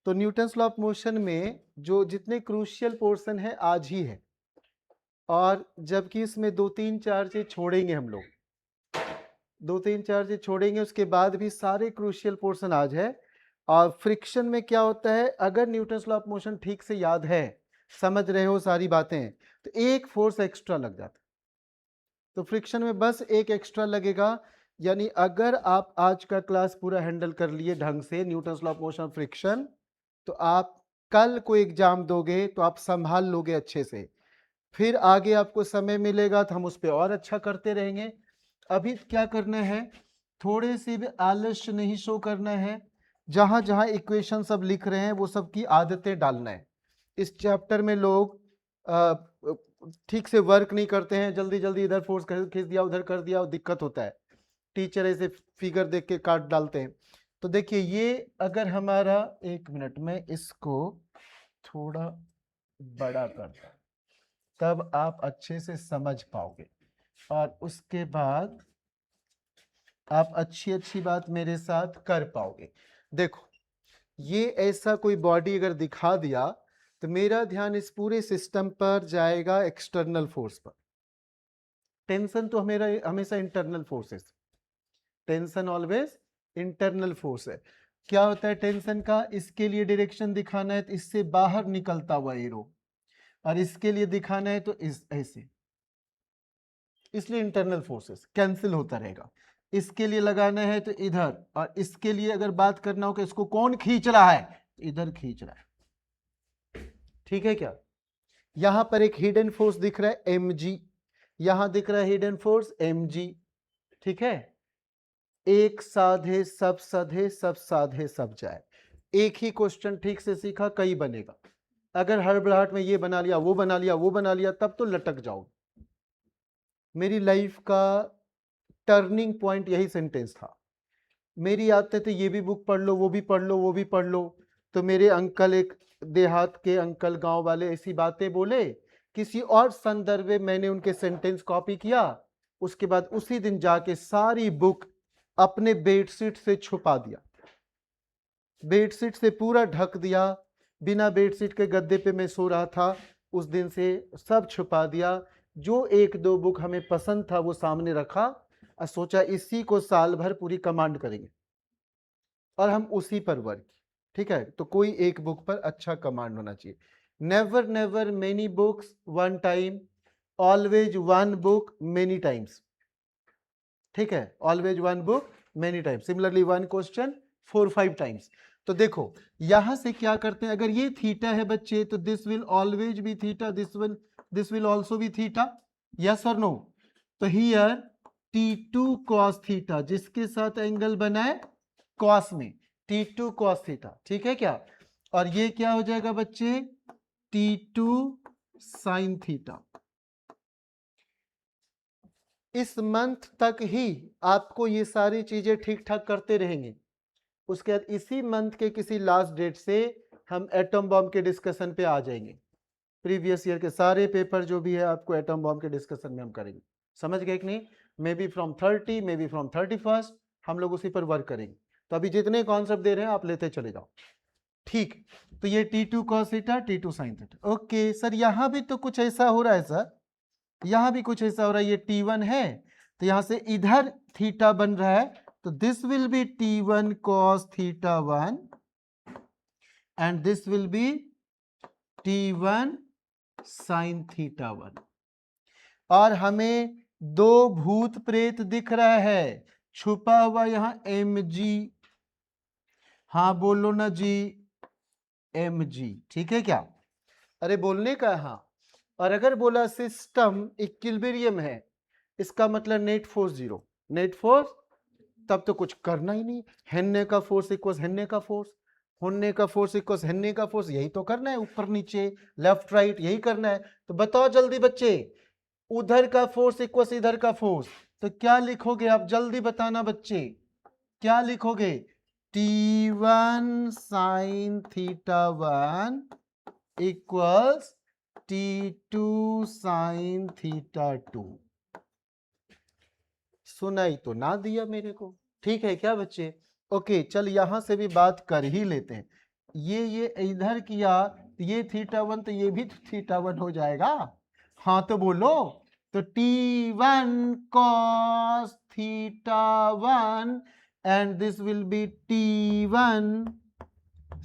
तो Newton's law of motion में जो जितने क्रूशियल पोर्शन है आज ही है, और जबकि इसमें 2 3 4 चीज छोड़ेंगे हम लोग, 2 3 4 चीज छोड़ेंगे, उसके बाद भी सारे क्रूशियल पोर्शन आज है। और फ्रिक्शन में क्या होता है, अगर न्यूटन्स लॉ ऑफ मोशन ठीक से याद है, समझ रहे हो सारी बातें, तो एक फोर्स एक्स्ट्रा लग जाता है। तो फ्रिक्शन में बस एक एक्स्ट्रा लगेगा, यानी अगर आप आज का क्लास पूरा हैंडल कर लिए ढंग से Newton's law of motion friction, तो आप कल को एग्जाम दोगे तो आप संभाल लोगे अच्छे से। फिर आगे आपको समय मिलेगा तो हम उस पर और अच्छा करते रहेंगे। अभी क्या करना है, थोड़े से भी आलस्य नहीं शो करना है। जहां जहां इक्वेशन सब लिख रहे हैं वो सब की आदतें डालना है। इस चैप्टर में लोग ठीक से वर्क नहीं करते हैं, जल्दी जल्दी इधर फोर्स खींच दिया उधर कर दिया, दिक्कत होता है। टीचर ऐसे फिगर देख के काट डालते हैं। तो देखिए ये अगर हमारा, एक मिनट में इसको थोड़ा बड़ा करता हूं, तब आप अच्छे से समझ पाओगे और उसके बाद आप अच्छी अच्छी बात मेरे साथ कर पाओगे। देखो ये ऐसा कोई बॉडी अगर दिखा दिया तो मेरा ध्यान इस पूरे सिस्टम पर जाएगा एक्सटर्नल फोर्स पर। टेंशन तो मेरा हमेशा internal forces, tension always internal force है। क्या होता है टेंशन का, इसके लिए डायरेक्शन दिखाना है तो इससे बाहर निकलता हुआ एरो, और इसके लिए दिखाना है तो इस ऐसे, इसलिए इंटरनल फोर्सेस कैंसिल होता रहेगा। इसके लिए लगाना है तो इधर, और इसके लिए अगर बात करना हो कि इसको कौन खींच रहा है, इधर खींच रहा है। ठीक है क्या, यहां पर एक हिडन फोर्स दिख रहा है mg, यहां दिख रहा है हिडन फोर्स mg। ठीक है, एक साधे सब सधे सब साधे सब जाए। एक ही क्वेश्चन ठीक से सीखा कई बनेगा, अगर हड़बड़ाहट में ये बना लिया वो बना लिया वो बना लिया तब तो लटक जाओ। मेरी लाइफ का टर्निंग पॉइंट यही सेंटेंस था। मेरी आदत तो ये भी बुक पढ़ लो वो भी पढ़ लो वो भी पढ़ लो, तो मेरे अंकल, एक देहात के अंकल गांव वाले ऐसी बातें बोले, किसी और संदर्भ में मैंने उनके सेंटेंस कॉपी किया, उसके बाद उसी दिन जाके सारी बुक अपने बेडशीट से छुपा दिया, बेडशीट से पूरा ढक दिया, बिना बेडशीट के गद्दे पे मैं सो रहा था, उस दिन से सब छुपा दिया। जो एक दो बुक हमें पसंद था वो सामने रखा और सोचा इसी को साल भर पूरी कमांड करेंगे, और हम उसी पर वर्क। ठीक है, तो कोई एक बुक पर अच्छा कमांड होना चाहिए। Never never many books one time, always one book many times. ठीक है, always one book many times, similarly one question 4 5 times. तो देखो यहां से क्या करते हैं, अगर ये थीटा है बच्चे तो this will always be theta, this will also be theta, yes और नो। तो हियर T2 cos थीटा, जिसके साथ एंगल बना है कॉस में, T2 cos थीटा। ठीक है क्या, और ये क्या हो जाएगा बच्चे, T2 sin थीटा। इस मंथ तक ही आपको ये सारी चीजें ठीक ठाक करते रहेंगे। उसके बाद इसी मंथ के किसी लास्ट डेट से हम एटम बॉम्ब के डिस्कशन पे आ जाएंगे। प्रीवियस ईयर के सारे पेपर जो भी है आपको एटम बॉम्ब के डिस्कशन में हम करेंगे। समझ गए कि नहीं, may be from 30, may be from 31, हम लोग उसी पर वर्क करेंगे। तो अभी जितने कॉन्सेप्ट दे रहे हैं आप लेते चले जाओ। ठीक, तो ये T2 cos theta, T2 sin theta. Okay sir, यहां भी तो कुछ ऐसा हो रहा है सर, यहां भी कुछ ऐसा हो रहा है, ये T1 है तो यहां से इधर थीटा बन रहा है, तो this will B T1 cos theta 1 and this will B T1 sin theta 1। और हमें दो भूत प्रेत दिख रहा है छुपा हुआ यहां mg, हाँ बोलो ना जी, mg। ठीक है क्या, अरे बोलने का, हाँ। और अगर बोला सिस्टम इक्विलिब्रियम है, इसका मतलब net force zero, net force, तब तो कुछ करना ही नहीं। हेन्ने का फोर्स इक्वल्स हेन्ने का फोर्स, होने का फोर्स इक्वल्स हेन्ने का फोर्स, यही तो करना है, ऊपर नीचे लेफ्ट राइट यही करना है। तो बताओ जल्दी बच्चे, उधर का फोर्स इक्वल्स इधर का फोर्स, तो क्या लिखोगे आप, जल्दी बताना बच्चे, क्या लिखोगे, T1 sin theta 1 equals T2 sin theta 2। सुनाई तो ना दिया मेरे को, ठीक है क्या बच्चे। ओके चल यहां से भी बात कर ही लेते हैं। ये इधर किया तो ये θ1 तो ये भी θ1 हो जाएगा। हाँ तो बोलो, तो T1 cos θ1 and this will be T1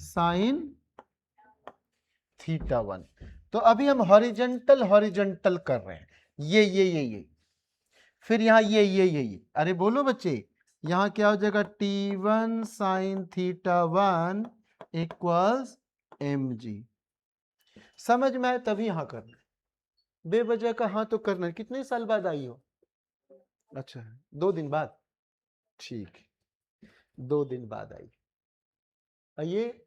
sin θ1। तो अभी हम हॉरिजॉन्टल कर रहे हैं, ये फिर यहाँ ये। अरे बोलो बच्चे, यहाँ क्या हो जाएगा, T1 sin θ1 इक्वल्स mg। समझ में आए तभी हाँ करना, बेवजह का हाँ तो करना। कितने साल बाद आई हो? अच्छा 2 दिन बाद, ठीक, 2 दिन बाद आई। ये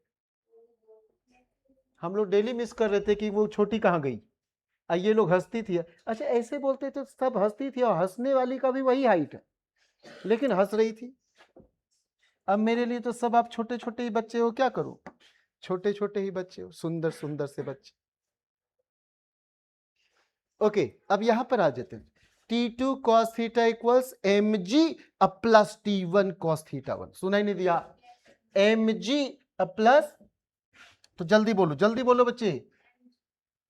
हम लोग डेली मिस कर रहे थे कि वो छोटी कहाँ गई। ये लोग हंसती थी। अच्छा ऐसे बोलते तो सब हंसती थी, और हंसने वाली का भी वही हाइट है, लेकिन हंस रही थी। अब मेरे लिए तो सब आप छोटे छोटे ही बच्चे हो, क्या करूं, छोटे छोटे ही बच्चे हो, सुंदर सुंदर से बच्चे। ओके, अब यहां पर आ जाते हैं। T2 cos theta equals mg plus T1 cos θ1। सुनाई नहीं दिया? mg प्लस, तो जल्दी बोलो बच्चे।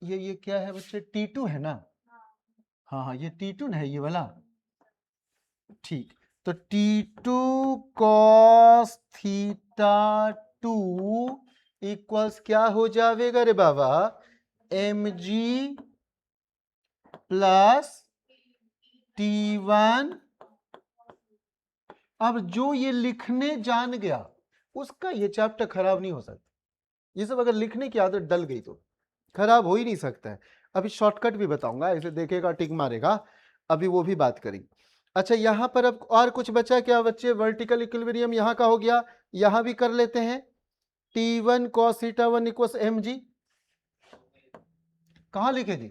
ये क्या है बच्चे? T2 है ना? हाँ ये T2 है, ये वाला, ठीक। तो T2 cos θ2 इक्वल्स क्या हो जाएगा रे बाबा, mg प्लस T1। अब जो ये लिखने जान गया उसका ये चैप्टर खराब नहीं हो सकता। ये सब अगर लिखने की आदत डल गई तो खराब हो ही नहीं सकता है। अभी शॉर्टकट भी बताऊंगा, ऐसे देखेगा टिक मारेगा, अभी वो भी बात करेंगे। अच्छा यहां पर अब और कुछ बचा क्या बच्चे? वर्टिकल इक्विलिब्रियम यहां का हो गया, यहां भी कर लेते हैं। T1 cos θ1 इक्वल्स mg, कहां लिखे जी?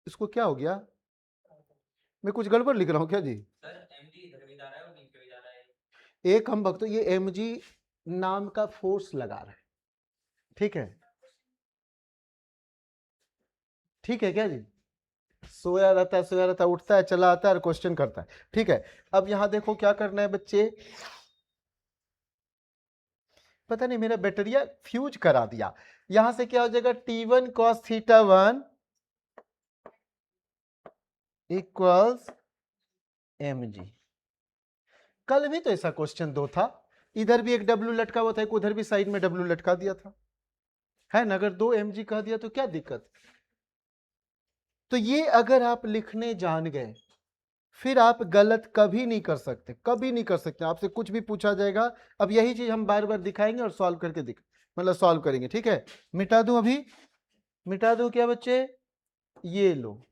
इसको क्या हो गया, मैं कुछ गड़बड़ लिख रहा हूं क्या जी? एक हम भक्तों ये mg नाम का फोर्स लगा रहे हैं, ठीक है? ठीक है क्या जी? सोया रहता है, उठता है, चला आता है और क्वेश्चन करता है, ठीक है। अब यहां देखो क्या करना है बच्चे, पता नहीं मेरा बैटरिया फ्यूज करा दिया। यहां से क्या हो जाएगा, T1 cos θ1 इक्वल्स mg। कल भी तो ऐसा क्वेश्चन 2 था, इधर भी एक W लटका हुआ था, एक उधर भी साइड में W लटका दिया था, है ना? अगर 2 mg कह दिया तो क्या दिक्कत? तो ये अगर आप लिखने जान गए फिर आप गलत कभी नहीं कर सकते, कभी नहीं कर सकते। आपसे कुछ भी पूछा जाएगा, अब यही चीज हम बार बार दिखाएंगे और सॉल्व करके मतलब सॉल्व करेंगे, ठीक है? मिटा दूं अभी, मिटा दूं क्या बच्चे? ये लो,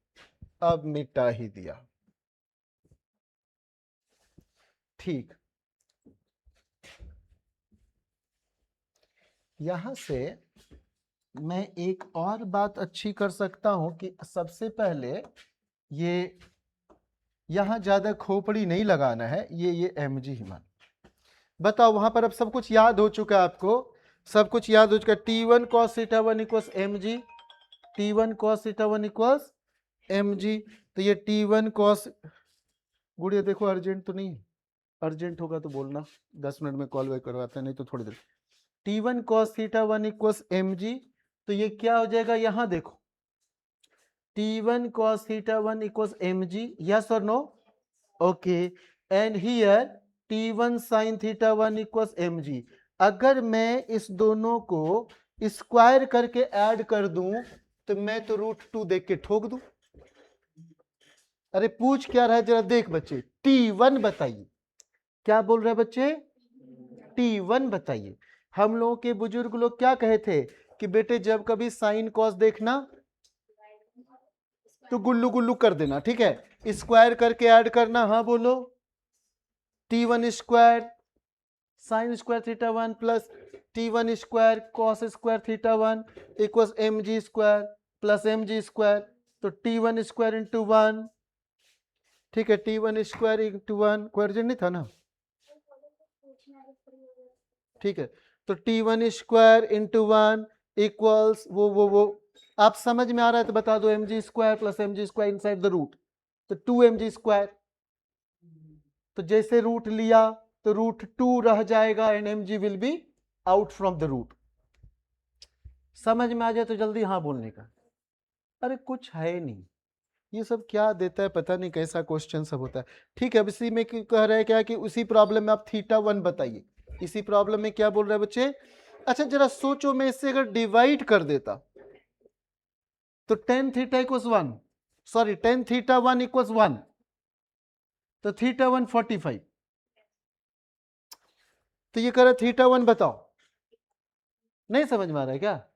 अब मिटा ही दिया, ठीक। यहां से मैं एक और बात अच्छी कर सकता हूं कि सबसे पहले ये यहां ज्यादा खोपड़ी नहीं लगाना है, ये mg ही मान। बताओ वहां पर अब सब कुछ याद हो चुका है आपको, सब कुछ याद हो चुका है। T1 cos θ1 equals mg, T1 cos θ1 equals mg। तो ये T1 cos, गुड़िया देखो अर्जेंट तो नहीं, अर्जेंट होगा तो बोलना, 10 मिनट में कॉल बैक करवाते हैं, नहीं तो थोड़ी देर। T1 cos θ1 इक्वल्स mg, तो ये क्या हो जाएगा, यहां देखो T1 cos θ1 equals mg, yes or no? Okay, and here T1 sin θ1 equals mg। अगर मैं इस दोनों को स्क्वायर करके ऐड कर दूं तो मैं तो √2 देख के ठोक दूं। अरे पूछ क्या रहा है जरा देख बच्चे, T1 बताइए, क्या बोल रहे हैं बच्चे? T1 बताइए। हम लोगों के बुजुर्ग लोग क्या कहे थे कि बेटे जब कभी साइन कॉस देखना तो गुल्लू गुल्लू कर देना, ठीक है? स्क्वायर करके ऐड करना, हाँ बोलो। T1 square sine square θ1 plus T1 square cos square θ1 equals mg square plus mg square. तो T1 स्क्वायर इंटू 1, ठीक है? T1 स्क्वायर इंटू 1, कोई अर्जेंट नहीं था ना, ठीक है? तो T1 स्क्वायर इंटू 1 इक्वल्स वो आप समझ में आ रहा है तो बता दो, mg square plus mg square inside the root, तो 2 mg स्क्वायर। तो जैसे रूट लिया तो √2 रह जाएगा and mg will be out from the root. समझ में आ जाए तो जल्दी हाँ बोलने का। अरे कुछ है नहीं, ये सब क्या देता है पता नहीं, कैसा क्वेश्चन सब होता है। ठीक है, अब इसी में कह रहे हैं क्या कि उसी प्रॉब्लम में आप θ1 बताइए। इसी प्रॉब्लम में क्या बोल रहे हैं बच्चे? अच्छा जरा सोचो, मैं इससे अगर डिवाइड कर देता तो tan θ equals 1, sorry tan θ1 equals 1, तो θ1 45। तो ये कह रहा θ1 बताओ। नहीं समझ में आ रहा है क्या?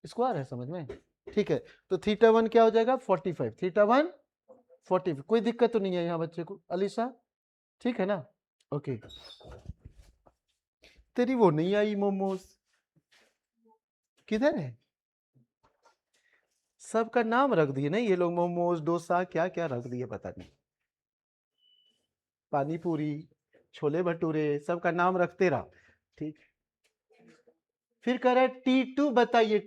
इसको आ रहा है समझ में? ठीक है, तो θ1 क्या हो जाएगा? 45। θ1 45, कोई दिक्कत तो नहीं है यहाँ बच्चे को? अलीशा ठीक है ना? ओके। तेरी वो नहीं आई मोमोज, किधर है? सबका नाम रख दिए नहीं ये लोग, मोमोज डोसा क्या क्या रख दिए पता नहीं, पानी पूरी छोले भटूरे सबका नाम रखते रहा। ठीक, फिर कह रहा है T2 बताइए।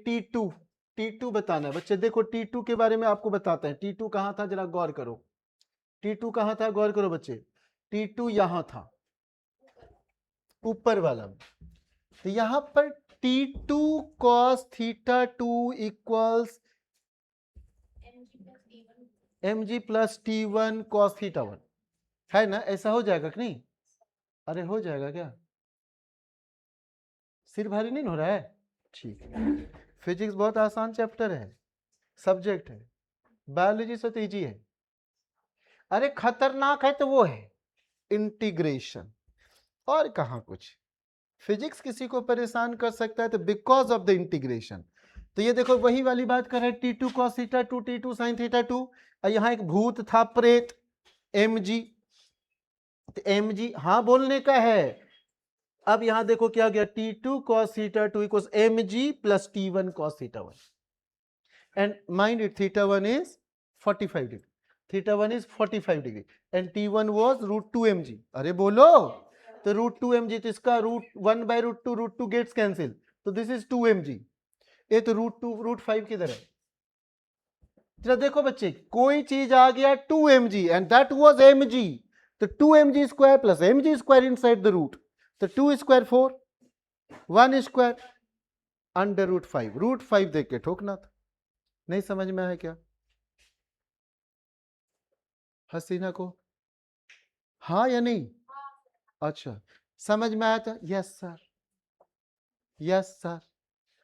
T2 बताना है बच्चे। देखो T2 के बारे में आपको बताते हैं। T2 कहाँ था जरा गौर करो। T2 कहाँ था गौर करो बच्चे। T2 यहां था ऊपर वाला में। तो यहां पर T2 cos θ2 equals mg plus T1 cos θ1 है ना? ऐसा हो जाएगा कि नहीं? अरे हो जाएगा क्या? सिर भारी नहीं हो रहा है? ठीक है, फिजिक्स बहुत आसान चैप्टर है, सब्जेक्ट है। बायोलॉजी से तो इजी है। अरे खतरनाक है तो वो है इंटीग्रेशन, और कहां कुछ। फिजिक्स किसी को परेशान कर सकता है तो बिकॉज ऑफ द इंटीग्रेशन। तो ये देखो वही वाली बात कर रहे हैं, T2 cos θ2 T2 sin θ2। और यहां एक भूत था प्रेत mg, तो mg हाँ बोलने का है। अब यहां देखो क्या गया, T2 cos θ2 equals mg plus T1 cos θ1 and mind it θ1 is 45 degree, θ1 is 45 degree and T1 was √2 mg। अरे बोलो, तो √2 mg, तो इसका √1/√2 गेट्स कैंसिल, तो दिस इज 2 mg। ये तो √5 किधर है? जरा देखो बच्चे, कोई चीज आ गया 2 mg and that was mg, तो 2 mg square plus mg square inside the root, तो 2 स्क्वायर 4, 1 स्क्वायर √5, √5 देख के ठोकना था। नहीं समझ में आया क्या हसीना को? हाँ या नहीं? अच्छा समझ में आया था? Yes sir, yes sir.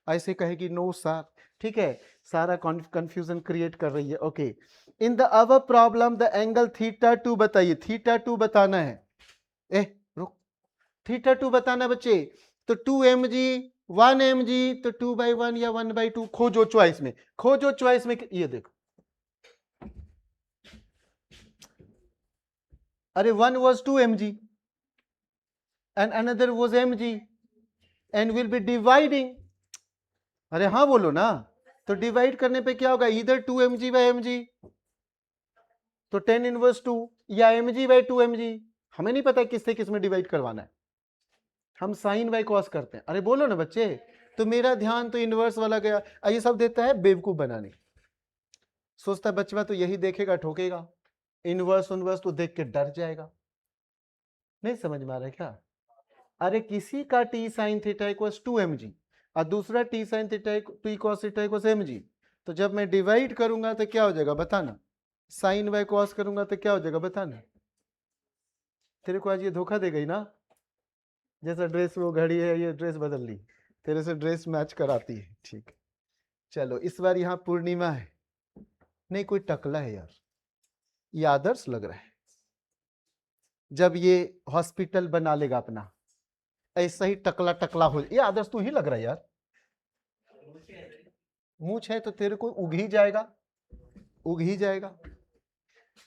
ऐसे कहेगी नो सर, ठीक है, सारा कंफ्यूजन क्रिएट कर रही है। Okay, in the our problem the angle θ2 बताइए। θ2 बताना है। रुक, θ2 बताना है बच्चे। तो 2 mg 1 mg, तो 2/1 या 1/2 खोजो चॉइस में, खोजो चॉइस में। ये देखो, अरे one was 2 mg and another was mg and will be dividing। अरे हाँ बोलो ना, तो डिवाइड करने पे क्या होगा, इधर 2 mg/mg, तो tan इनवर्स 2 या mg/2 mg। हमें नहीं पता किससे किस में डिवाइड करवाना है, हम साइन बाय कॉस करते हैं। अरे बोलो ना बच्चे, तो मेरा ध्यान तो इनवर्स वाला गया। ये सब देता है बेवकूफ बनाने, सोचता है बच्चा तो यही देखेगा ठोकेगा, इनवर्स उनवर्स तो देख के डर जाएगा। नहीं समझ में आ रहा है क्या? अरे किसी का t sin theta equals 2 mg और दूसरा t sin theta t cos theta equals mg, तो जब मैं डिवाइड करूंगा तो क्या हो जाएगा बताना, साइन बाय कॉस करूंगा तो क्या हो जाएगा बताना। तेरे को आज ये धोखा दे गई ना, जैसा ड्रेस वो घड़ी है ये ड्रेस बदल ली, तेरे से ड्रेस मैच कराती है। ठीक, चलो इस बार यहाँ पूर्णिमा है, नहीं कोई टकला है यार, ये आदर्श लग रहा है। जब ये हॉस्पिटल बना लेगा अपना, ऐसा ही टकला टकला हो, ये आदर्श तू ही लग रहा है यार। मूछ है तो तेरे को उग ही जाएगा, उग ही जाएगा।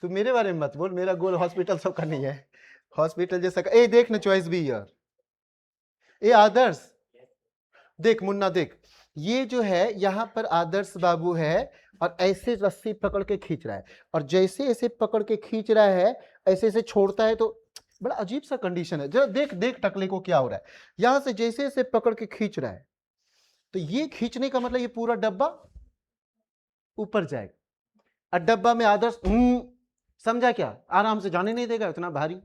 तू मेरे बारे में मत बोल, मेरा गोल हॉस्पिटल सबका नहीं है, हॉस्पिटल जैसा ए देख ना चॉइस भी यार। ए आदर्श देख, मुन्ना देख, ये जो है यहाँ पर आदर्श बाबू है और ऐसे रस्सी पकड़ के खींच रहा है, और जैसे ऐसे पकड़ के खींच रहा है ऐसे ऐसे छोड़ता है, तो बड़ा अजीब सा कंडीशन है। जरा देख देख टकले को क्या हो रहा है, यहां से जैसे ऐसे पकड़ के खींच रहा है, तो ये खींचने का मतलब ये पूरा डब्बा ऊपर जाएगा, और डब्बा में आदर्श समझा क्या, आराम से जाने नहीं देगा, इतना भारी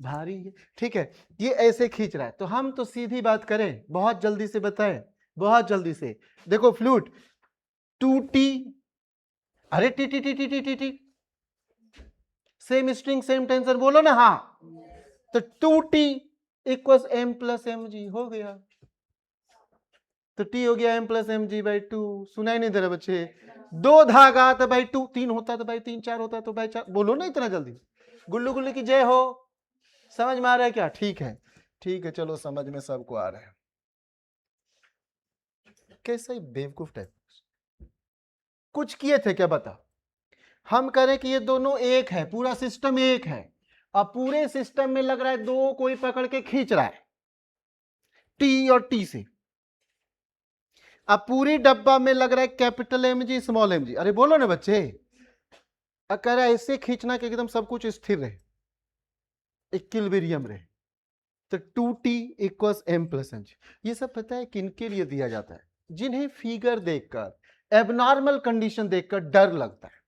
भारी है, ठीक है। ये ऐसे खींच रहा है, तो हम तो सीधी बात करें, बहुत जल्दी से बताएं, बहुत जल्दी से। देखो फ्लूट 2t, अरे T T T T T T T, same string same tension, बोलो ना हाँ। तो 2t equals m plus M G, हो गया। तो t हो गया m plus M G by 2। सुनाई नहीं दे रहा बच्चे? दो धागा तो भाई 2, 3 होता तो भाई 3, 4 होता तो भाई 4, बोलो ना इतना जल्दी। गुल्लू गुल्लू की जय हो। समझ में आ रहा है क्या? ठीक है, ठीक है, चलो समझ में सबको आ रहा है। कैसे बेवकूफ टाइप कुछ किए थे क्या? बता। हम करें कि ये दोनों एक है, पूरा सिस्टम एक है, अब पूरे सिस्टम में लग रहा है दो कोई पकड़ के खींच रहा है टी और टी से। अब पूरी डब्बा में लग रहा है capital M G small M G. अरे बोलो ना बच्चे, अगर ऐसे खींचना कि एकदम सब कुछ स्थिर रहे, इक्विलिब्रियम रहे, तो 2t equals m plus M G. ये सब पता है किनके लिए दिया जाता है? जिन्हें फिगर देखकर, एबनॉर्मल कंडीशन देखकर डर लगता है।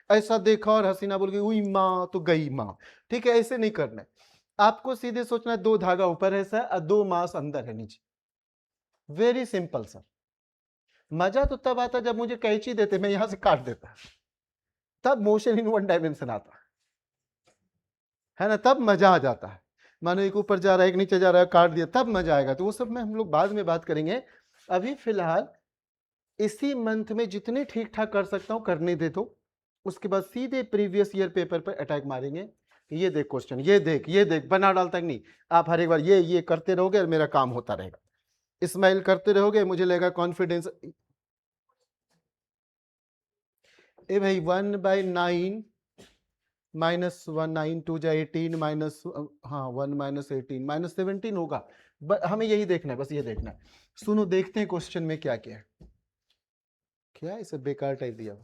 ऐसा देखा और हसीना बोल गई हुई मां तो गई मां, ठीक है, ऐसे नहीं करना है। आपको सीधे सोचना है दो धागा ऊपर है सर और दो मास अंदर है नीचे। Very simple sir. मजा तो तब आता जब मुझे कैंची देते, मैं यहां से काट देता, तब मोशन इन वन डायमेंशन आता है ना, तब मजा आ जाता है। मानो एक ऊपर जा रहा है एक नीचे जा रहा है, काट दिया, तब मजा आएगा। तो वो सब में हम लोग बाद में बात करेंगे। अभी फिलहाल इसी मंथ में जितने ठीक ठाक कर सकता हूं करने दे दो, उसके बाद सीधे प्रीवियस ईयर पेपर पर अटैक मारेंगे। ये देख क्वेश्चन, ये देख, बना डालता नहीं। आप हर एक बार ये करते रहोगे और मेरा काम होता रहेगा। स्माइल करते रहोगे, मुझे लगेगा कॉन्फिडेंस। ए भाई 1/9 माइनस 1, 9 2 जा 18 माइनस, हाँ 1 माइनस 18 माइनस 17 होगा। हमें यही देखना है, बस ये देखना है। सुनो देखते हैं क्वेश्चन में क्या क्या है। क्या इसे बेकार टाइप दिया?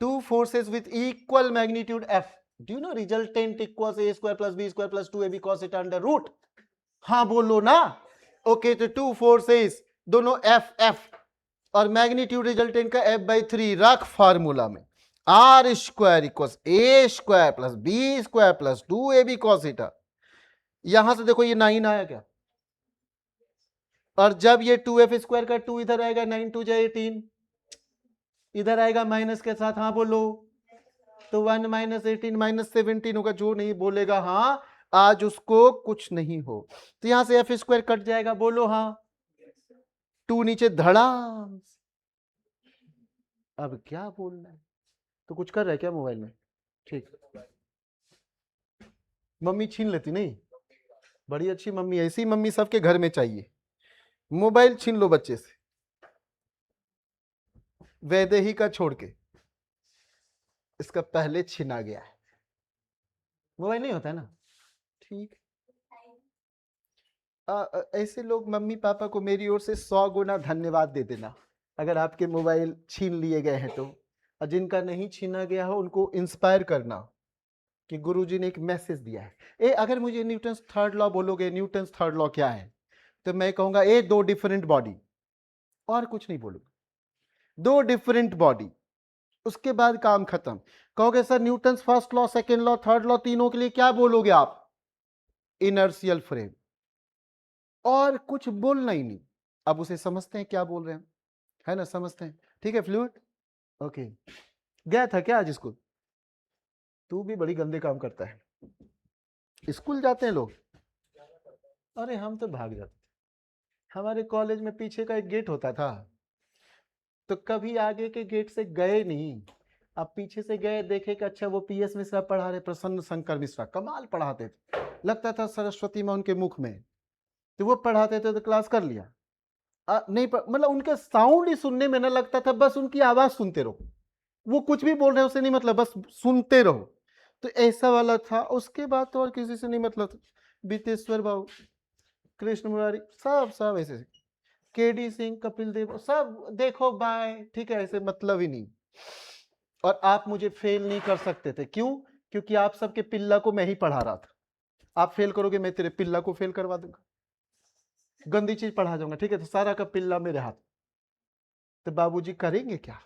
Two forces with equal magnitude F. Do you know resultant equals a square plus b square plus 2ab cos theta under root? हाँ बोलो ना। ओके तो टू फोर्सेस दोनों F और मैग्नीट्यूड रिजल्टेंट का F/3 रख फार्मूला में। R square equals A square plus B square plus 2ab cos theta. यहां से देखो ये 9 आया क्या? और जब ये 2f स्क्वायर का 2 इधर आएगा, 9 2 जा 18 इधर आएगा माइनस के साथ, हाँ बोलो। तो 1 माइनस 18 माइनस 17 होगा। जो नहीं बोलेगा हाँ, आज उसको कुछ नहीं हो। तो यहां से एफ स्क्वायर कट जाएगा, बोलो हाँ। 2 नीचे धड़ाम। अब क्या बोलना है? तो कुछ कर रहा है क्या मोबाइल में? ठीक, मम्मी छीन लेती नहीं? बड़ी अच्छी मम्मी, ऐसी मम्मी सबके घर में चाहिए। मोबाइल छीन लो बच्चे से, वैदेही का छोड़ के। इसका पहले छीना गया है। मोबाइल नहीं होता है ना, ठीक। ऐसे लोग मम्मी पापा को मेरी ओर से 100 गुना धन्यवाद दे देना, अगर आपके मोबाइल छीन लिए गए हैं तो। और जिनका नहीं छीना गया हो उनको इंस्पायर करना कि गुरुजी ने एक मैसेज दिया है। अगर मुझे न्यूटन्स थर्ड लॉ बोलोगे, न्यूटन्स थर्ड लॉ क्या है, तो मैं कहूंगा दो डिफरेंट बॉडी, और कुछ नहीं बोलूंगा, दो डिफरेंट बॉडी, उसके बाद काम खत्म। कहोगे sir Newton's first law, second law, third law, तीनों के लिए क्या बोलोगे आप? इनर्शियल फ्रेम, और कुछ बोलना ही नहीं। अब उसे समझते हैं क्या बोल रहे हैं, है ना, समझते हैं, ठीक है फ्लूइड। ओके, गया था क्या आज स्कूल? तू भी बड़ी गंदे काम करता है। स्कूल जाते हैं लोग? अरे हम तो भाग जाते थे। हमारे कॉलेज में पीछे का एक गेट होता था, तो कभी आगे के गेट से गए नहीं। अब पीछे से गए, देखे कि अच्छा वो पीएस मिश्रा पढ़ा रहे, प्रसन्न शंकर मिश्रा कमाल पढ़ाते थे, लगता था सरस्वती मां उनके मुख में। तो वो पढ़ाते थे तो क्लास कर लिया। नहीं मतलब उनके साउंड ही सुनने में ना लगता था, बस उनकी आवाज सुनते रहो, वो कुछ भी बोल रहे हैं उससे नहीं मतलब, बस सुनते रहो। तो ऐसा वाला था। उसके बाद तो और किसी से नहीं मतलब था। बीतेश्वर बाबू, कृष्ण मुरारी, सब ऐसे, केडी सिंह, कपिल देव, सब देखो बाय, ठीक है, ऐसे मतलब ही नहीं। और आप मुझे फेल नहीं कर सकते थे, क्यों? क्योंकि आप सबके पिल्ला को मैं ही पढ़ा रहा था। आप फेल करोगे, मैं तेरे पिल्ला को फेल करवा दूंगा, गंदी चीज पढ़ा जाऊंगा, ठीक है। तो सारा का पिल्ला मेरे हाथ। तो बाबूजी करेंगे क्या?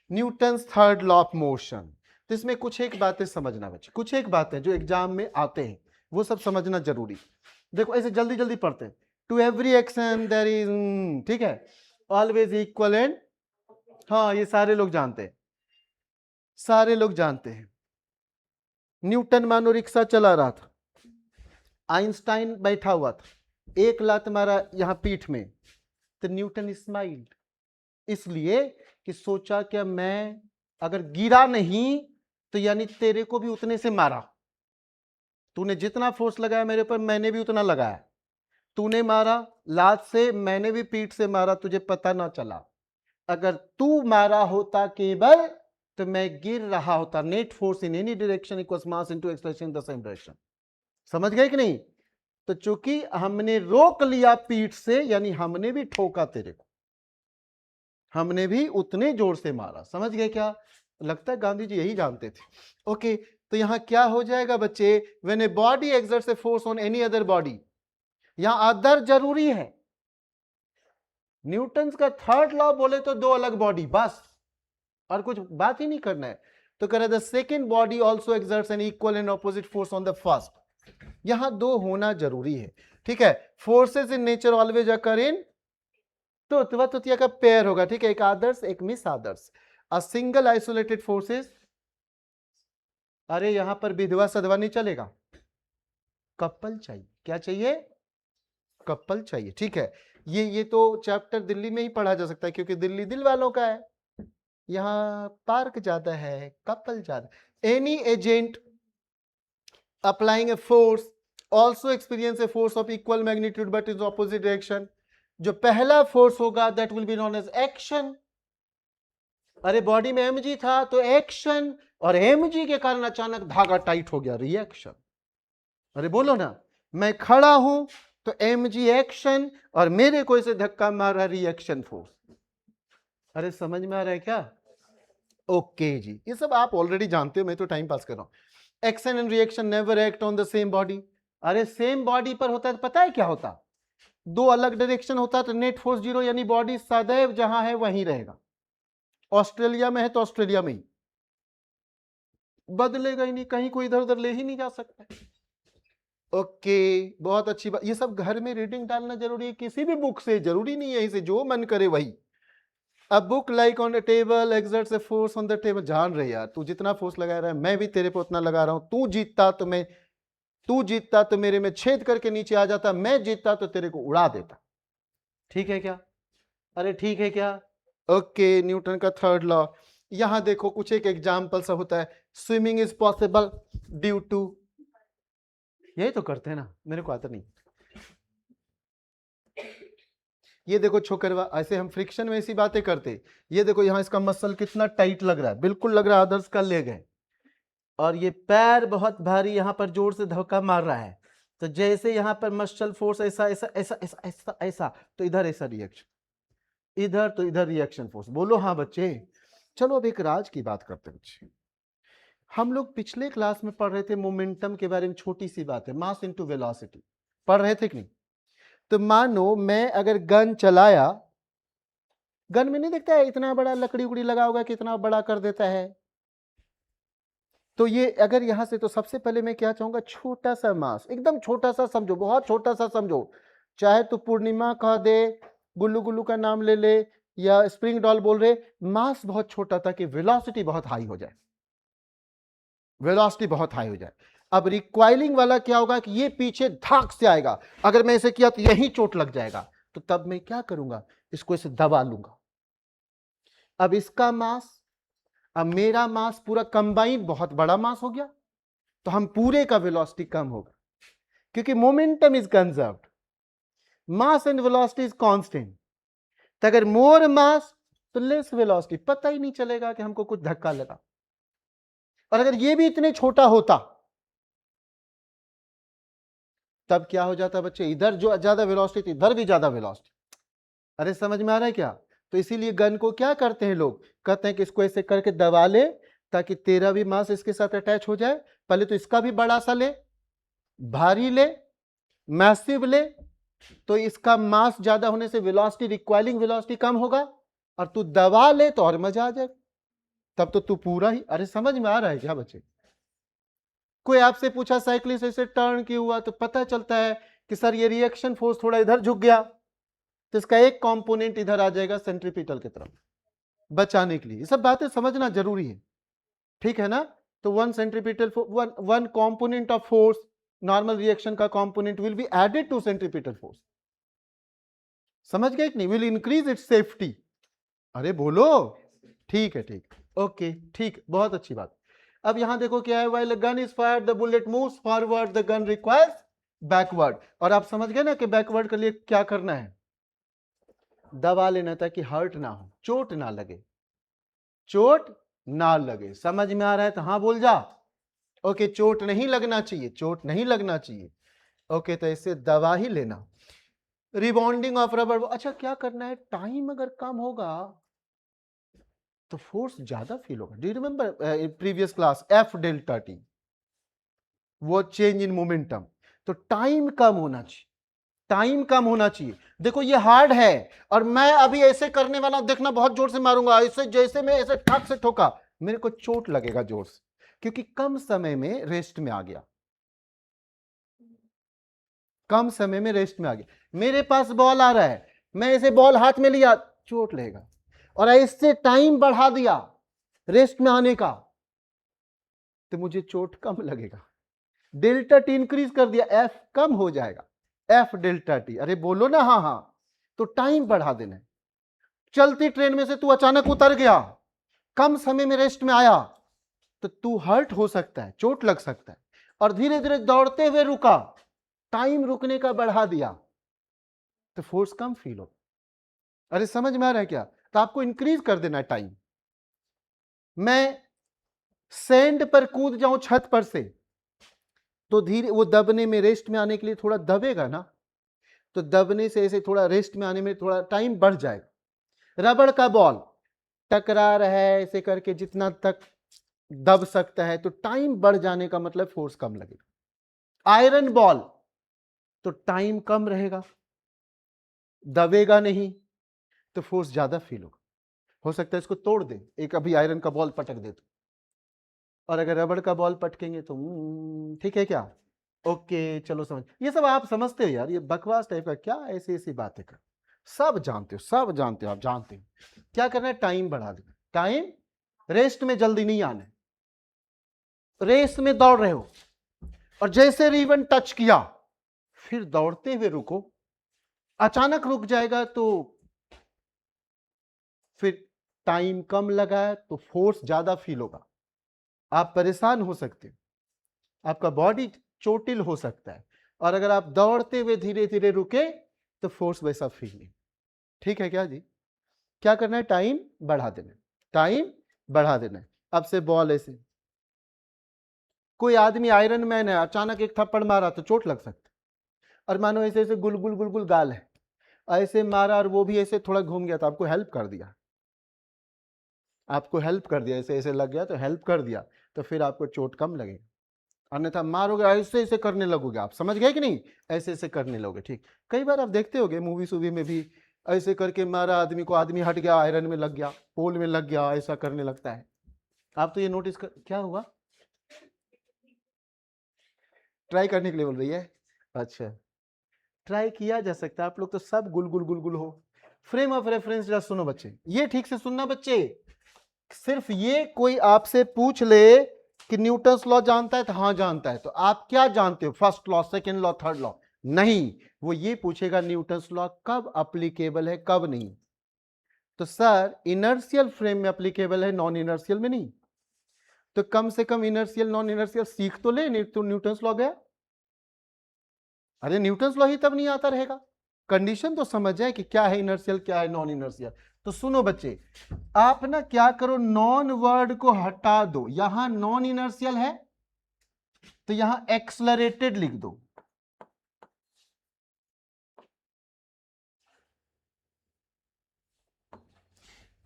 Newton's third law of motion, तो इसमें कुछ एक बातें समझना बच्चे, कुछ एक बातें जो एग्जाम में आते हैं वो सब समझना जरूरी। देखो ऐसे जल्दी जल्दी पढ़ते हैं। To every action there is, ठीक है, ऑलवेज इक्वल एंड, हाँ ये सारे लोग जानते हैं, सारे लोग जानते हैं। न्यूटन मानो रिक्शा चला रहा था, आइंस्टाइन बैठा हुआ था, एक लात मारा यहां पीठ में, तो न्यूटन स्माइल्ड, इसलिए कि सोचा क्या मैं अगर गिरा नहीं तो यानी तेरे को भी उतने से मारा, तूने जितना फोर्स लगाया मेरे पर मैंने भी उतना लगाया, तूने मारा लात से मैंने भी पीठ से मारा, तुझे पता ना चला, अगर तू मारा होता केवल तो मैं गिर रहा होता। Net force in any direction equals mass into acceleration in the same direction. समझ गए कि नहीं? तो चूंकि हमने रोक लिया पीठ से यानी हमने भी ठोका तेरे को, हमने भी उतने जोर से मारा। समझ गए क्या? लगता है गांधी जी यही जानते थे। ओके, तो यहां क्या हो जाएगा बच्चे, when a body exerts a force on any other body, यहां अदर जरूरी है। न्यूटन का थर्ड लॉ बोले तो दो अलग बॉडी बस, और कुछ बात ही नहीं करना है। तो कह रहे the second body also exerts an equal and opposite force on the first, यहां दो होना जरूरी है। ठीक है, forces in nature always occur in, तो तुतिया का पेयर होगा। ठीक है, एक आदर्श एक miss Adarsh. A single isolated forces, अरे यहां पर विधवा सधवा नहीं चलेगा, कपल चाहिए। क्या चाहिए? कपल चाहिए। ठीक है, ये तो चैप्टर दिल्ली में ही पढ़ा जा सकता है क्योंकि दिल्ली दिल वालों का है, यहां पार्क ज्यादा है, कपल ज्यादा। Any agent applying a force also experience a force of equal magnitude but is opposite direction. जो पहला फोर्स होगा that will be known as action. अरे बॉडी में एमजी था तो एक्शन, और एमजी के कारण अचानक धागा टाइट हो गया, रिएक्शन। अरे बोलो ना, मैं खड़ा हूं तो एमजी एक्शन और मेरे को इसे धक्का मारा, रिएक्शन फोर्स। अरे समझ में आ रहा है क्या? ओके जी, ये सब आप ऑलरेडी जानते हो, मैं तो टाइम पास कर रहा हूं। Action and reaction never act on the same body. अरे सेम बॉडी पर होता है तो पता है क्या होता, दो अलग डायरेक्शन होता तो नेट फोर्स जीरो, यानी बॉडी सदैव जहां है वहीं रहेगा। ऑस्ट्रेलिया में है तो ऑस्ट्रेलिया में ही बदलेगा ही नहीं, कहीं कोई इधर उधर ले ही नहीं जा सकता। ओके, बहुत अच्छी बात। ये सब घर में रीडिंग डालना जरूरी है, किसी भी बुक से, जरूरी नहीं है इसे जो मन करे वही। A book like on the table exerts a force on the table. जान रहे यार, तू जितना फोर्स लगा रहा है मैं भी तेरे पे उतना लगा रहा हूं। तू जीतता तो मेरे में छेद करके नीचे आ जाता, मैं जीतता तो तेरे को उड़ा देता। ठीक है क्या? अरे ठीक है क्या? ओके, न्यूटन का थर्ड लॉ। यहां देखो कुछ एक एग्जाम्पल सा होता है, swimming is possible due to, यही तो करते हैं ना, मेरे को आता नहीं। ये देखो छोकरवा, ऐसे हम फ्रिक्शन में ऐसी बातें करते। ये देखो यहां इसका मसल कितना टाइट लग रहा है, बिल्कुल लग रहा है अदर्स का लेग है, और ये पैर बहुत भारी यहां पर जोर से धक्का मार रहा है। तो जैसे यहां पर मसल फोर्स ऐसा ऐसा ऐसा ऐसा ऐसा ऐसा, तो इधर ऐसा रिएक्शन, इधर तो इधर रिएक्शन फोर्स। बोलो हाँ बच्चे। चलो अब एक राज की बात करते हैं बच्चे। हम लोग पिछले क्लास में पढ़ रहे थे मोमेंटम के बारे में, छोटी सी बात है, मास इनटू वेलोसिटी पढ़ रहे थे कि नहीं? तो मानो मैं अगर गन चलाया, गन में नहीं दिखता है इतना बड़ा लकड़ी उकड़ी लगा होगा, कितना बड़ा कर देता है। तो ये अगर यहां से, तो सबसे पहले मैं क्या चाहूंगा, छोटा सा मास, एकदम छोटा सा समझो, बहुत छोटा सा समझो, चाहे तो पूर्णिमा कह दे, गुल्लू गुल्लू का नाम ले ले, या स्प्रिंग डॉल बोल रहे, मास बहुत छोटा ताकि वेलोसिटी बहुत हाई हो जाए, वेलोसिटी बहुत हाई हो जाए। अब रिक्वाइलिंग वाला क्या होगा कि ये पीछे धाक से आएगा, अगर मैं इसे किया तो यही चोट लग जाएगा, तो तब मैं क्या करूंगा, इसको इसे दबा लूंगा। अब इसका मास, अब मेरा मास पूरा कंबाइन बहुत बड़ा मास हो गया, तो हम पूरे का वेलोसिटी कम होगा, क्योंकि momentum is conserved, mass and velocity is constant. तो अगर मोर मास तो लेस वेलोसिटी, पता ही नहीं चलेगा कि हमको कुछ धक्का लगा। और अगर ये भी इतने छोटा होता तब क्या हो जाता बच्चे, इधर जो ज्यादा वेलोसिटी इधर भी ज्यादा वेलोसिटी। अरे समझ में आ रहा है क्या? तो इसीलिए गन को क्या करते हैं लोग, कहते हैं कि इसको ऐसे करके दबा ले ताकि तेरा भी मास इसके साथ अटैच हो जाए। पहले तो इसका भी बड़ा सा ले, भारी ले, मैसिव ले, तो इसका मास ज्यादा होने से वेलोसिटी, रिक्वायरिंग वेलोसिटी कम होगा, और तू दबा ले तो और मजा आ जाएगा। तब तो तू पूरा ही, अरे समझ में आ रहा है क्या बच्चे? कोई आपसे पूछा साइक्लिस्ट ऐसे टर्न क्यों हुआ, तो पता चलता है कि सर ये रिएक्शन फोर्स थोड़ा इधर झुक गया, तो इसका एक कंपोनेंट इधर आ जाएगा सेंट्रीपिटल की तरफ बचाने के लिए। ये सब बातें समझना जरूरी है, ठीक है ना? तो one centripetal one component of force, normal reaction का component will be added to centripetal force. समझ गए कि नहीं? Will increase its safety. अरे बोलो, ठीक है, ठीक, ओके, ठीक, बहुत अच्छी बात। अब यहां देखो क्या है, while the gun is fired the bullet moves forward the gun requires backward. और आप समझ गए ना कि बैकवर्ड के लिए क्या करना है, दबा लेना ताकि हर्ट ना हो, चोट ना लगे, चोट ना लगे। समझ में आ रहा है तो हाँ बोल जा। ओके, चोट नहीं लगना चाहिए, चोट नहीं लगना चाहिए। ओके, तो इससे दवा ही लेना। रिबॉन्डिंग ऑफ रबर, अच्छा क्या करना है, टाइम अगर कम होगा तो फोर्स ज्यादा फील होगा। Do you remember previous class, F delta T, वो चेंज इन मोमेंटम। तो टाइम कम होना चाहिए, टाइम कम होना चाहिए। देखो ये हार्ड है, और मैं अभी ऐसे करने वाला, देखना बहुत जोर से मारूंगा, ऐसे जैसे मैं ऐसे ठक से ठोका, मेरे को चोट लगेगा जोर से, क्योंकि कम समय में रेस्ट में आ गया, कम समय में रेस्ट में आ गया। मेरे पास बॉल आ रहा है, मैं ऐसे बॉल हाथ में लिया, चोट लगेगा, और ऐसे टाइम बढ़ा दिया रेस्ट में आने का, तो मुझे चोट कम लगेगा। डेल्टा टी इंक्रीज कर दिया, एफ कम हो जाएगा, एफ डेल्टा टी। अरे बोलो ना, हाँ हाँ, तो टाइम बढ़ा देना है। चलती ट्रेन में से तू अचानक उतर गया, कम समय में रेस्ट में आया, तो तू हर्ट हो सकता है, चोट लग सकता है। और धीरे धीरे दौड़ते हुए रुका, टाइम रुकने का बढ़ा दिया, तो फोर्स कम फील हो। अरे समझ में आ रहा है क्या? तो आपको इंक्रीज कर देना है टाइम। मैं सैंड पर कूद जाऊं छत पर से, तो धीरे वो दबने में, रेस्ट में आने के लिए थोड़ा दबेगा ना, तो दबने से ऐसे थोड़ा रेस्ट में आने में थोड़ा टाइम बढ़ जाएगा। रबड़ का बॉल टकरा रहा है ऐसे करके, जितना तक दब सकता है, तो टाइम बढ़ जाने का मतलब फोर्स कम लगेगा। आयरन बॉल तो टाइम कम रहेगा, दबेगा नहीं, तो फोर्स ज्यादा फील होगा। हो सकता है इसको तोड़ दे, एक अभी आयरन का बॉल पटक दे तो, और अगर रबड़ का बॉल पटकेंगे तो ठीक है क्या? ओके, चलो समझ, ये सब आप समझते हो यार, ये बकवास टाइप का क्या ऐसी ऐसी बातें कर, सब जानते हो, सब जानते हो, आप जानते हो क्या करना है, टाइम बढ़ा दो। टाइम, रेस्ट में जल्दी नहीं आना है, रेस में दौड़ रहे हो, और जैसे रिबन टच किया, फिर दौड़ते हुए रुको, अचानक रुक जाएगा तो फिर टाइम कम लगा है तो फोर्स ज्यादा फील होगा, आप परेशान हो सकते हो, आपका बॉडी चोटिल हो सकता है। और अगर आप दौड़ते हुए धीरे धीरे रुके तो फोर्स वैसा फील नहीं। ठीक है क्या जी? क्या करना है, टाइम बढ़ा देना, टाइम बढ़ा देना। अब से बॉल ऐसे, कोई आदमी आयरन मैन है, अचानक एक थप्पड़ मारा तो चोट लग सकता है। और मानो ऐसे ऐसे गुलगुल गुलगुल गाल है, ऐसे मारा और वो भी ऐसे थोड़ा घूम गया, तो आपको हेल्प कर दिया, आपको हेल्प कर दिया, ऐसे ऐसे लग गया तो हेल्प कर दिया, तो फिर आपको चोट कम लगेगी। अन्यथा मारोगे ऐसे ऐसे करने लगोगे, आप समझ गए कि नहीं, ऐसे ऐसे करने लगोगे। ठीक, कई बार आप देखते होगे मूवी सूवी में भी, ऐसे करके मारा आदमी को, आदमी हट गया, आयरन में लग गया, पोल में लग गया, ऐसा करने लगता है। आप तो ये नोटिस कर, क्या हुआ, ट्राई करने के लिए बोल रही है? अच्छा, ट्राई किया जा सकता है, आप लोग तो सब गुलगुल गुलगुल हो। फ्रेम ऑफ रेफरेंस जरा सुनो बच्चे, ये ठीक से सुनना बच्चे। सिर्फ ये कोई आपसे पूछ ले कि न्यूटन्स लॉ जानता है, तो हाँ जानता है, तो आप क्या जानते हो, first law, second law, third law? नहीं, वो ये पूछेगा न्यूटन्स लॉ कब अप्लीकेबल है, कब नहीं। तो सर इनर्शियल फ्रेम में अप्लीकेबल है, नॉन इनर्शियल में नहीं, तो कम से कम इनर्शियल नॉन इनर्शियल सीख तो ले, नहीं तो न्यूटन्स लॉ गया। अरे न्यूटन्स लॉ ही तब नहीं आता रहेगा, कंडीशन तो समझ जाए कि क्या है इनर्शियल, क्या है नॉन इनर्शियल। तो सुनो बच्चे, आप ना क्या करो, नॉन वर्ड को हटा दो, यहां नॉन इनर्शियल है तो यहां एक्सलरेटेड लिख दो,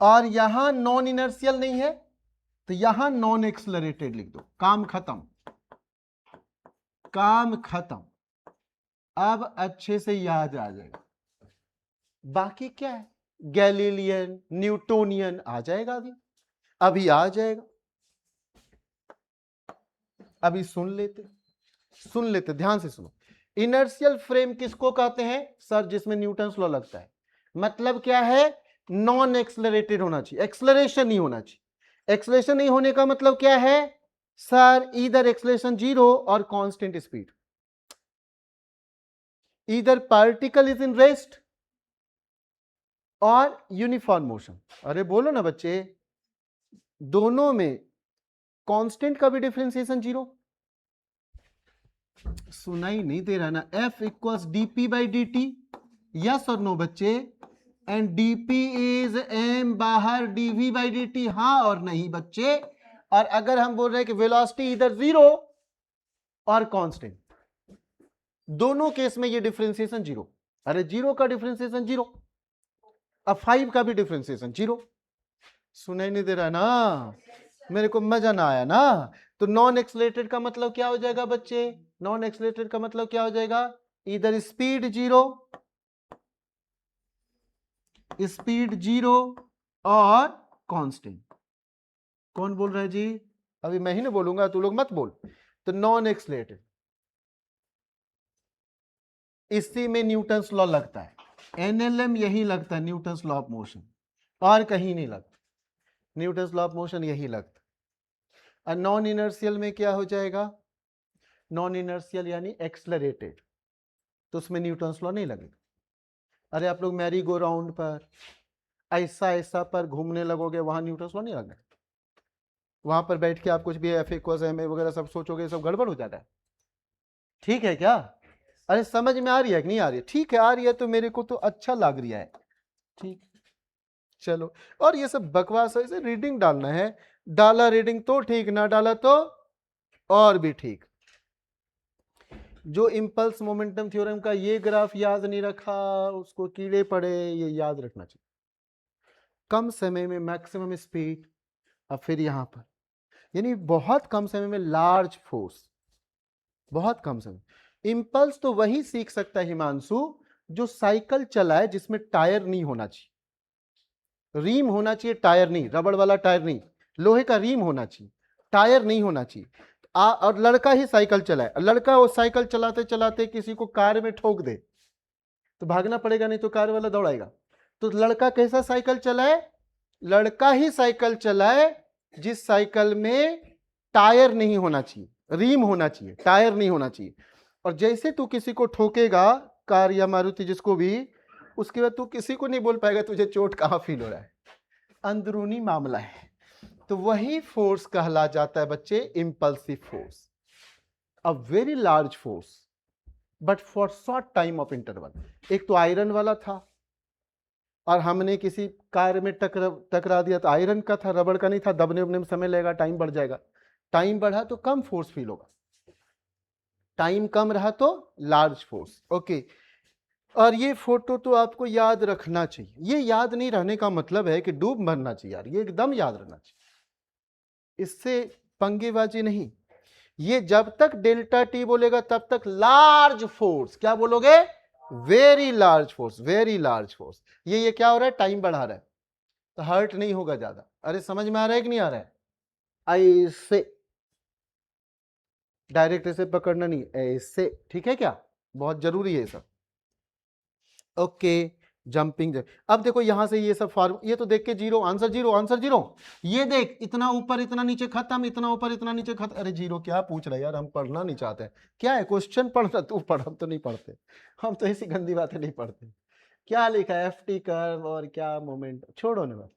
और यहां नॉन इनर्शियल नहीं है तो यहां नॉन एक्सलरेटेड लिख दो, काम खत्म, काम खत्म। अब अच्छे से याद आ जाएगा, बाकी क्या है, गैलीलियन न्यूटोनियन आ जाएगा अभी। अभी आ जाएगा, अभी सुन लेते ध्यान से सुनो। इनर्शियल फ्रेम किसको कहते हैं सर? जिसमें न्यूटन्स लॉ लगता है। मतलब क्या है? नॉन एक्सलरेटेड होना चाहिए, एक्सलरेशन नहीं होना चाहिए। एक्सलरेशन नहीं होने का मतलब क्या है सर? इधर एक्सलेशन 0 और कांस्टेंट स्पीड, इधर पार्टिकल इज इन रेस्ट और यूनिफॉर्म मोशन। अरे बोलो ना बच्चे, दोनों में कांस्टेंट का भी डिफरेंशिएशन 0। सुनाई नहीं दे रहा ना? F equals dp by dt, yes और नो बच्चे? एंड dp इज m बाहर dv बाई dt, हाँ और नहीं बच्चे? और अगर हम बोल रहे हैं कि वेलोसिटी इधर 0 और कांस्टेंट, दोनों केस में ये डिफरेंशिएशन 0। अरे 0 का डिफरेंशिएशन 0, अब 5 का भी डिफरेंशिएशन 0। सुनाई नहीं दे रहा ना? मेरे को मजा ना आया ना? तो नॉन एक्सलेटेड का मतलब क्या हो जाएगा बच्चे? नॉन एक्सलेटेड का मतलब क्या हो जाएगा? इधर स्पीड 0 और कांस्टेंट। कौन बोल रहा है जी? अभी मैं ही ना बोलूंगा, तू लोग मत बोल। तो नॉन एक्सलेटेड, इसी में न्यूटन्स लॉ लगता है। एनएलएम यही लगता है, न्यूटन्स लॉ ऑफ मोशन, और कहीं नहीं लगता। न्यूटन्स लॉ ऑफ मोशन यही लगता। और नॉन इनर्शियल में क्या हो जाएगा? नॉन इनर्शियल यानी एक्सलरेटेड, तो उसमें न्यूटन्स लॉ नहीं लगेगा। अरे आप लोग मैरी गो राउंड पर ऐसा पर घूमने लगोगे, वहां न्यूटन्स लॉ नहीं लगेगा। वहां पर बैठ के आप कुछ भी एफ इक्वल्स एम ए वगैरह सब सोचोगे, सब गड़बड़ हो जाता है। ठीक है क्या? अरे समझ में आ रही है कि नहीं आ रही है? ठीक है, आ रही है तो मेरे को तो अच्छा लग रहा है। ठीक, चलो। और ये सब बकवास है, इसे रीडिंग डालना है, डाला रीडिंग तो ठीक, ना डाला तो और भी ठीक। जो इंपल्स मोमेंटम थ्योरम का ये ग्राफ याद नहीं रखा, उसको कीड़े पड़े, ये याद रखना चाहिए। कम समय में मैक्सिमम स्पीड, और फिर यहां पर यानी बहुत कम समय में लार्ज फोर्स, बहुत कम समय। इंपल्स तो वही सीख सकता है हिमांशु जो साइकिल चलाए जिसमें टायर नहीं होना चाहिए। रीम होना चाहिए, टायर नहीं, रबड़ वाला टायर नहीं, लोहे का रीम होना चाहिए, टायर नहीं होना चाहिए। और लड़का ही साइकिल चलाए, लड़का वो साइकिल चलाते चलाते किसी को कार में ठोक दे तो भागना पड़ेगा, नहीं तो कार वाला दौड़ाएगा। तो लड़का कैसा साइकिल चलाए? लड़का ही साइकिल चलाए जिस साइकिल में टायर नहीं होना चाहिए, रीम होना चाहिए, टायर नहीं होना चाहिए। और जैसे तू किसी को ठोकेगा, कार या मारुति जिसको भी, उसके बाद तू किसी को नहीं बोल पाएगा तुझे चोट कहां फील हो रहा है, अंदरूनी मामला है। तो वही फोर्स कहला जाता है बच्चे impulsive force, a very large force but for short time of interval. एक तो आयरन वाला था और हमने किसी कार में टकरा दिया तो आयरन का था, रबड़ का नहीं था, दबने उबने में समय लगेगा, टाइम बढ़ जाएगा। टाइम बढ़ा तो कम फोर्स फील होगा, टाइम कम रहा तो लार्ज फोर्स। ओके, और ये फोटो तो आपको याद रखना चाहिए। ये याद नहीं रहने का मतलब है कि डूब मरना चाहिए यार, ये एकदम याद रहना चाहिए, इससे पंगेबाजी नहीं। ये जब तक डेल्टा टी बोलेगा तब तक लार्ज फोर्स, क्या बोलोगे? Very large force, very large force. ये क्या हो रहा है? टाइम बढ़ा रहा है, तो हर्ट नहीं होगा ज्यादा। अरे समझ में आ रहा है कि नहीं आ रहा है? ऐसे डायरेक्ट ऐसे पकड़ना नहीं, ऐसे, ठीक है क्या? बहुत जरूरी है सब। Okay, jumping. अब देखो यहां से ये सब फॉर्म, ये तो देख के zero, answer zero, answer zero. ये देख, इतना ऊपर इतना नीचे खत्म, इतना ऊपर इतना नीचे खत्म। अरे जीरो क्या पूछ रहा है यार, हम पढ़ना नहीं चाहते। क्या है क्वेश्चन पढ़ना, तू पढ़, हम तो नहीं पढ़ते, हम तो ऐसी गंदी बातें नहीं पढ़ते। क्या लिखा है? एफ टी कर्व और क्या मोमेंट, छोड़ो ना,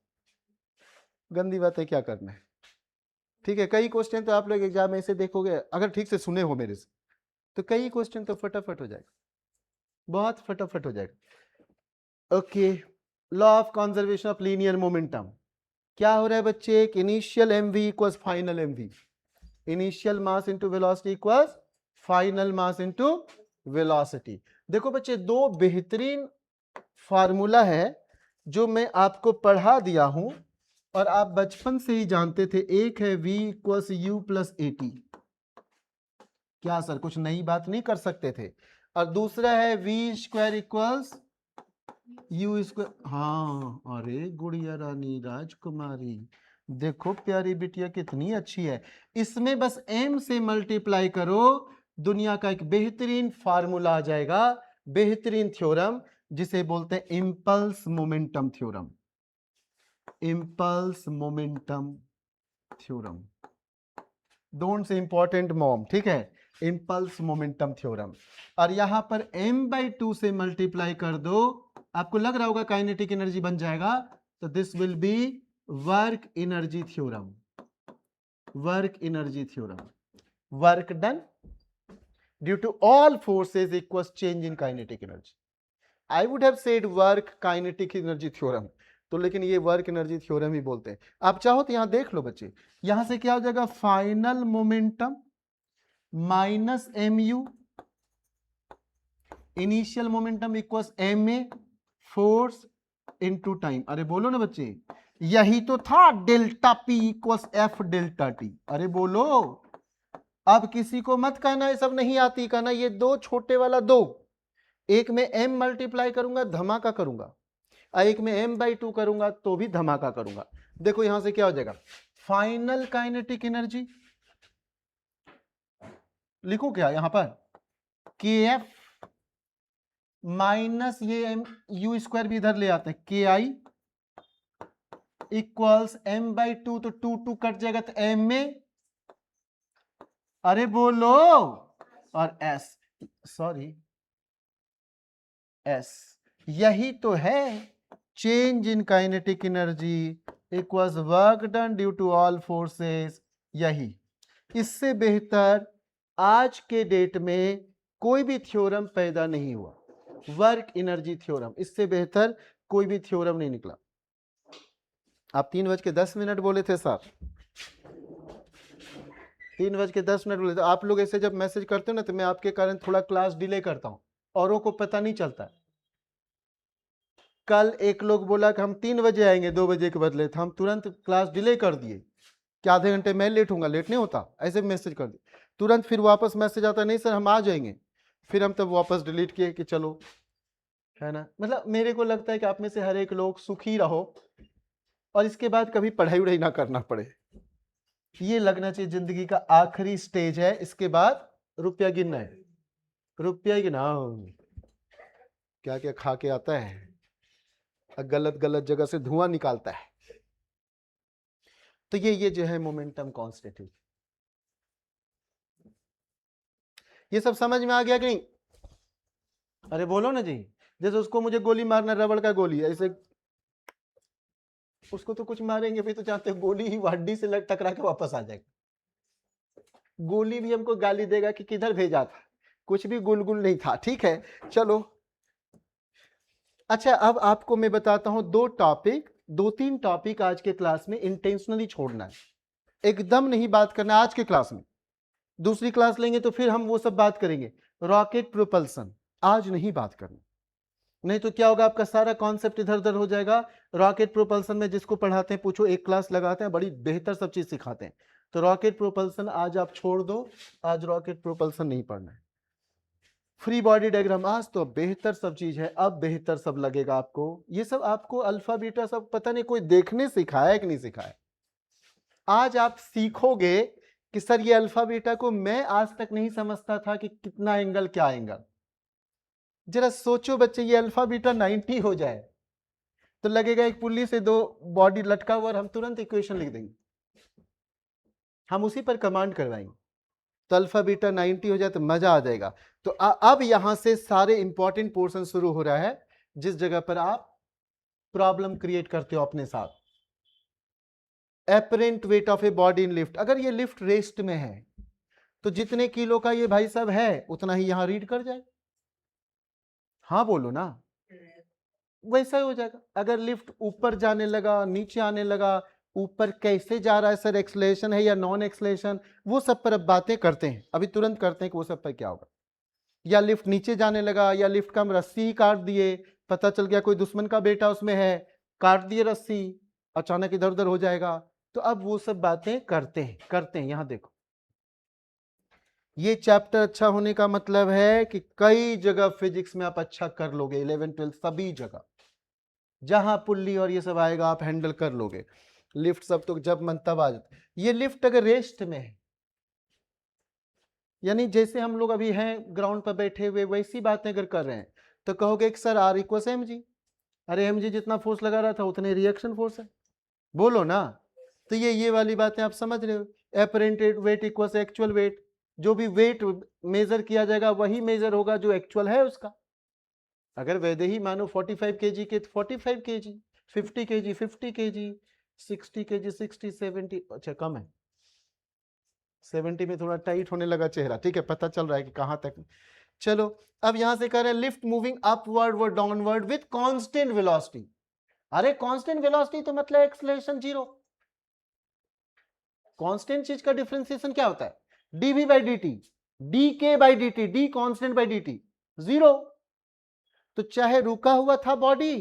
गंदी बातें क्या करना है। ठीक है, कई क्वेश्चन तो आप लोग एग्जाम में ऐसे देखोगे, अगर ठीक से सुने हो मेरे से, तो कई क्वेश्चन तो फटाफट हो जाएगा, बहुत फटाफट हो जाएगा। Okay, law of conservation of linear momentum. क्या हो रहा है बच्चे? एक initial MV equals final MV, initial mass into velocity equals final mass into velocity. देखो बच्चे, दो बेहतरीन फार्मूला है जो मैं आपको पढ़ा दिया हूं और आप बचपन से ही जानते थे। एक है v equals you plus A T, क्या सर कुछ नई बात नहीं कर सकते थे? और दूसरा है v square equals you square. हाँ, अरे गुड़िया रानी राजकुमारी, देखो प्यारी बिटिया कितनी अच्छी है, इसमें बस m से मल्टीप्लाई करो, दुनिया का एक बेहतरीन फार्मूला आ जाएगा, बेहतरीन थ्योरम, जिसे बोलते हैं impulse momentum theorem. Impulse momentum theorem, don't say important mom, ठीक है, इंपल्स मोमेंटम थ्योरम। और यहां पर m/2 से मल्टीप्लाई कर दो, आपको लग रहा होगा काइनेटिक एनर्जी बन जाएगा, तो this will be work energy theorem. Work energy theorem, work done due to all forces equals change in kinetic energy. I would have said work kinetic energy theorem, तो लेकिन ये वर्क एनर्जी थ्योरम ही बोलते हैं। आप चाहो तो यहां देख लो बच्चे, यहां से क्या हो जाएगा, final momentum minus mu, initial momentum equals ma force into time. अरे बोलो ना बच्चे, यही तो था delta p equals f delta t। अरे बोलो, अब किसी को मत कहना ये सब नहीं आती, कहना ये दो छोटे वाला दो, एक में m मल्टीप्लाई करूंगा धमाका करूंगा, एक में m/2 करूंगा तो भी धमाका करूंगा। देखो यहां से क्या हो जाएगा, फाइनल काइनेटिक एनर्जी, लिखो क्या यहां पर, kf माइनस ये u स्क्वायर भी इधर ले आते हैं, ki इक्वल्स m/2, तो 2 कट जाएगा तो m में, अरे बोलो, और s, सॉरी s, यही तो है change in kinetic energy equals work done due to all forces. यही, इससे बेहतर आज के डेट में कोई भी थ्योरम पैदा नहीं हुआ, वर्क एनर्जी थ्योरम, इससे बेहतर कोई भी थ्योरम नहीं निकला। आप 3:10 बोले थे सर, 3:10 बोले थे। आप लोग ऐसे जब मैसेज करते हो ना, तो मैं आपके कारण थोड़ा क्लास डिले करता हूं, औरों को पता नहीं चलता। कल एक लोग बोला कि हम 3 बजे आएंगे 2 बजे के बदले, तो हम तुरंत क्लास डिले कर दिए कि आधे घंटे मैं लेट हूँगा, लेट नहीं होता, ऐसे मैसेज कर दिए तुरंत, फिर वापस मैसेज आता नहीं सर हम आ जाएंगे, फिर हम तब वापस डिलीट किए कि चलो, है ना। मतलब मेरे को लगता है कि आप में से हर एक लोग सुखी रहो और इसके बाद कभी पढ़ाई उढ़ाई ना करना पड़े, ये लगना चाहिए जिंदगी का आखिरी स्टेज है, इसके बाद रुपया गिनना है, रुपया गिनाओ, क्या क्या खा के आता है, गलत गलत जगह से धुआं निकालता है। तो ये जो है मोमेंटम कांस्टेंट, ये सब समझ में आ गया कि नहीं? अरे बोलो ना जी, जैसे उसको मुझे गोली मारना, रबड़ का गोली, ऐसे उसको तो कुछ मारेंगे भी तो चाहते गोली ही हड्डी से टकरा के वापस आ जाएगा, गोली भी हमको गाली देगा कि किधर भेजा था, कुछ भी गुलगुल नहीं था, ठीक है चलो। अच्छा अब आपको मैं बताता हूं दो तीन टॉपिक आज के क्लास में इंटेंशनली छोड़ना है, एकदम नहीं बात करना आज के क्लास में, दूसरी क्लास लेंगे तो फिर हम वो सब बात करेंगे। रॉकेट प्रोपल्सन आज नहीं बात करना, नहीं तो क्या होगा, आपका सारा कॉन्सेप्ट इधर उधर हो जाएगा। रॉकेट प्रोपल्सन में जिसको पढ़ाते हैं पूछो, एक क्लास लगाते हैं, बड़ी बेहतर सब चीज सिखाते हैं। तो रॉकेट प्रोपल्सन आज आप छोड़ दो, आज रॉकेट प्रोपल्सन नहीं पढ़ना है। फ्री बॉडी डायग्राम आज तो बेहतर सब चीज है, अब बेहतर सब लगेगा आपको, ये सब आपको अल्फा बीटा सब पता नहीं कोई देखने सिखाया कि नहीं सिखाया। आज आप सीखोगे कि सर ये अल्फा बीटा को मैं आज तक नहीं समझता था कि कितना एंगल क्या एंगल। जरा सोचो बच्चे, ये अल्फा बीटा 90 हो जाए तो लगेगा एक पुल्ली से दो बॉडी लटका हुआ और हम तुरंत इक्वेशन लिख देंगे, हम उसी पर कमांड करवाएंगे। तो अल्फा बीटा 90 हो जाए तो मजा आ जाएगा। तो अब यहां से सारे इंपॉर्टेंट पोर्शन शुरू हो रहा है, जिस जगह पर आप प्रॉब्लम क्रिएट करते हो अपने साथ। Apparent weight of a body in lift, अगर ये लिफ्ट रेस्ट में है तो जितने किलो का ये भाई साहब है उतना ही यहां रीड कर जाए, हाँ बोलो ना, वैसा ही हो जाएगा। अगर लिफ्ट ऊपर जाने लगा, नीचे आने लगा, ऊपर कैसे जा रहा है सर, एक्सलेशन है या नॉन एक्सलेशन, वो सब पर अब बातें करते हैं, अभी तुरंत करते हैं कि वो सब पर क्या होगा। या लिफ्ट नीचे जाने लगा, या लिफ्ट का हम रस्सी ही काट दिए, पता चल गया कोई दुश्मन का बेटा उसमें है, काट दिए रस्सी, अचानक इधर उधर हो जाएगा। तो अब वो सब बातें करते हैं। यहां देखो, ये चैप्टर अच्छा होने का मतलब है कि कई जगह फिजिक्स में आप अच्छा कर लोगे, 11 12 सभी जगह जहां पुल्ली और ये सब आएगा आप हैंडल कर लोगे। लिफ्ट सब तो जब मन तब आ जाता। ये लिफ्ट अगर रेस्ट में है, यानी जैसे हम लोग अभी हैं ग्राउंड पर बैठे हुए, वैसी बातें अगर कर रहे हैं तो कहोगे कि sir R equals M G. अरे एम जी जितना फोर्स लगा रहा था उतने रिएक्शन फोर्स है, बोलो ना। तो ये वाली बातें आप समझ रहे हो। Apparent wait equals actual wait, जो भी वेट मेजर किया जाएगा वही मेजर होगा जो एक्चुअल है उसका। अगर वैदे ही मानो 45 kg के 45 kg, 50 kg 50 kg, 60 kg 60, 70, अच्छा कम है 70 में थोड़ा टाइट होने लगा चेहरा, ठीक है, पता चल रहा है कि कहां तक। चलो अब यहां से कह रहे हैं लिफ्ट मूविंग अपवर्ड व डाउनवर्ड विथ कांस्टेंट वेलोसिटी। अरे कांस्टेंट वेलोसिटी तो मतलब एक्सेलरेशन जीरो। कांस्टेंट चीज का डिफरेंशिएशन क्या होता है? dv by dt, dk by dt, d constant by dt zero. तो चाहे रुका हुआ था बॉडी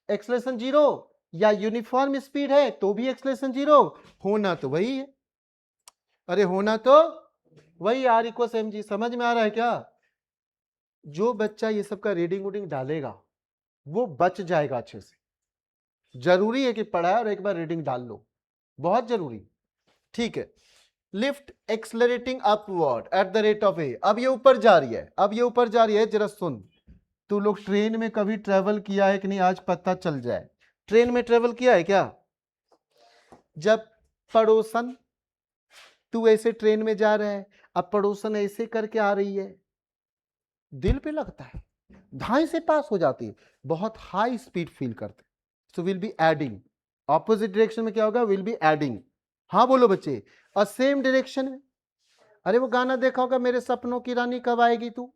एक्सेलरेशन जीरो, या यूनिफॉर्म स्पीड है तो भी एक्सेलरेशन जीरो, होना तो वही है। अरे होना तो वही आर इक्वल्स एम जी। समझ में आ रहा है क्या? जो बच्चा ये सब का रीडिंग वूडिंग डालेगा वो बच जाएगा अच्छे से। जरूरी है कि पढ़ाए और एक बार रीडिंग डाल लो, बहुत जरूरी, ठीक है। Lift accelerating upward at the rate of A. अब ये ऊपर जा रही है, अब ये ऊपर जा रही है। जरा सुन, तू लोग ट्रेन में कभी ट्रेवल किया है कि नहीं आज पता चल जाए। ट्रेन में ट्रेवल किया है क्या? जब पड़ोसन, तू ऐसे ट्रेन में जा रहा है, अब पड़ोसन ऐसे करके आ रही है, दिल पे लगता है, धाई से पास हो जाती है, बहुत हाई स्पीड फील करते। So will be adding, opposite direction में क्या होगा? Will be adding. हाँ बोलो बच्चे, और सेम डायरेक्शन में। अरे वो गाना देखा होगा, मेरे सपनों की रानी कब आएगी तू,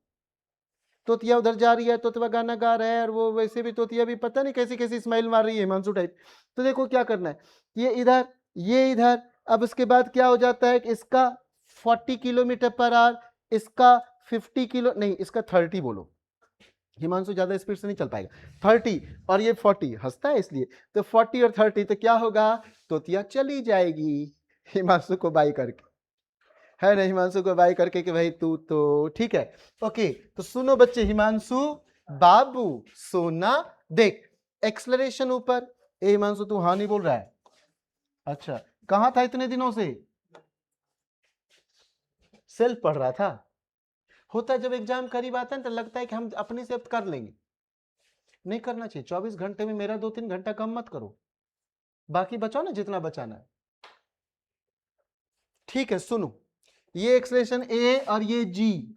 तोतिया उधर जा रही है, तोतिया गाना गा रहा है, और वो वैसे भी तोतिया भी पता नहीं कैसी कैसी स्माइल मार रही है हिमांशु टाइप। तो देखो क्या करना है, ये इधर ये इधर। अब उसके बाद क्या हो जाता है कि इसका 40 किलोमीटर पर आवर, इसका 50 किलो नहीं, इसका 30 बोलो, हिमांशु ज्यादा स्पीड से नहीं चल पाएगा, 30 और ये 40, हंसता है इसलिए। तो 40 और 30 तो क्या होगा? तोतिया चली जाएगी हिमांशु को बाई करके, है ना, हिमांशु को बाई करके कि भाई तू तो ठीक है। ओके तो सुनो बच्चे, हिमांशु बाबू सोना, देख एक्सलरेशन ऊपर। ए हिमांशु तू हाँ नहीं बोल रहा है? अच्छा कहां था इतने दिनों से? सेल्फ पढ़ रहा था। होता है जब एग्जाम करीब आता है तो लगता है कि हम अपने से अब कर लेंगे, नहीं करना चाहिए। 24 घंटे में मेरा 2-3 घंटा कम मत करो, बाकी बचाओ ना जितना बचाना है, ठीक है। सुनो, ये एक्सलेशन ए और ये जी,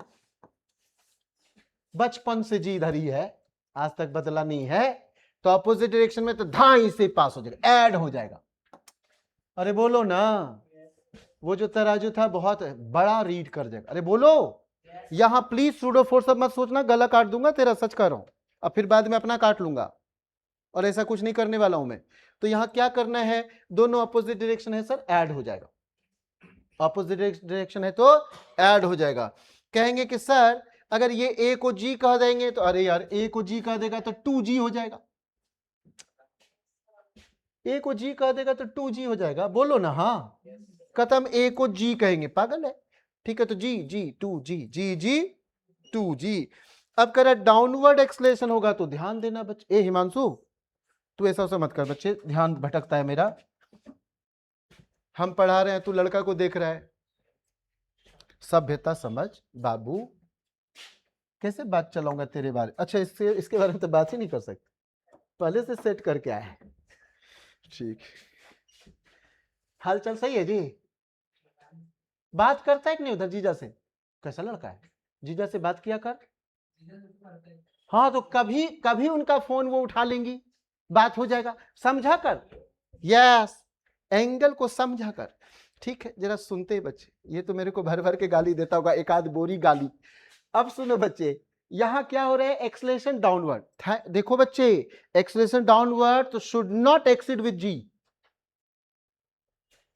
बचपन से जी इधर ही है, आज तक बदला नहीं है। तो अपोजिट डायरेक्शन में तो धाई से पास हो जाएगा, ऐड हो जाएगा। अरे बोलो ना, वो जो तराजू था बहुत बड़ा रीड कर जाएगा। अरे बोलो, यहां प्लीज सूडो फोर्स अब मत सोचना, गला काट दूंगा तेरा, सच कर रहा हूं, अब फिर बाद में अपना काट लूंगा, और ऐसा कुछ नहीं करने वाला हूं मैं। तो यहां क्या करना है, दोनों अपोजिट डायरेक्शन है सर, ऐड हो जाएगा। अपोजिट डायरेक्शन है तो ऐड हो जाएगा। कहेंगे कि सर अगर ये ए को जी कह देंगे तो, अरे यार ए को जी कह देगा तो 2g हो जाएगा, ए को जी कह देगा तो 2g हो जाएगा, बोलो ना हाँ। खत्म, ए को जी कहेंगे, पागल है, ठीक है। तो जी जी 2g, जी जी 2g। अब कह रहा डाउनवर्ड एक्सलेशन होगा तो ध्यान देना बच्चे। ए हिमांशु तू ऐसा वैसा मत कर बच्चे, ध्यान भटकता है मेरा, हम पढ़ा रहे हैं तू लड़का को देख रहा है। सभ्यता समझ बाबू, कैसे बात चलाऊंगा तेरे बारे, अच्छा इसके बारे में तो बात ही नहीं कर सकते, पहले से सेट करके आया है, ठीक। हालचाल सही है जी? बात करता है कि नहीं उधर जीजा से? कैसा लड़का है, जीजा से बात किया कर। हाँ तो कभी कभी उनका फोन वो उठा लेंगी, बात हो जाएगा, समझा कर, यस, एंगल को समझा कर, ठीक है। जरा सुनते हैं बच्चे, ये तो मेरे को भर भर के गाली देता होगा, एक आध बोरी गाली। अब सुनो बच्चे, यहां क्या हो रहा है, एक्सलेशन डाउनवर्ड। देखो बच्चे, एक्सलेशन डाउनवर्ड तो शुड नॉट एक्सीड विद जी।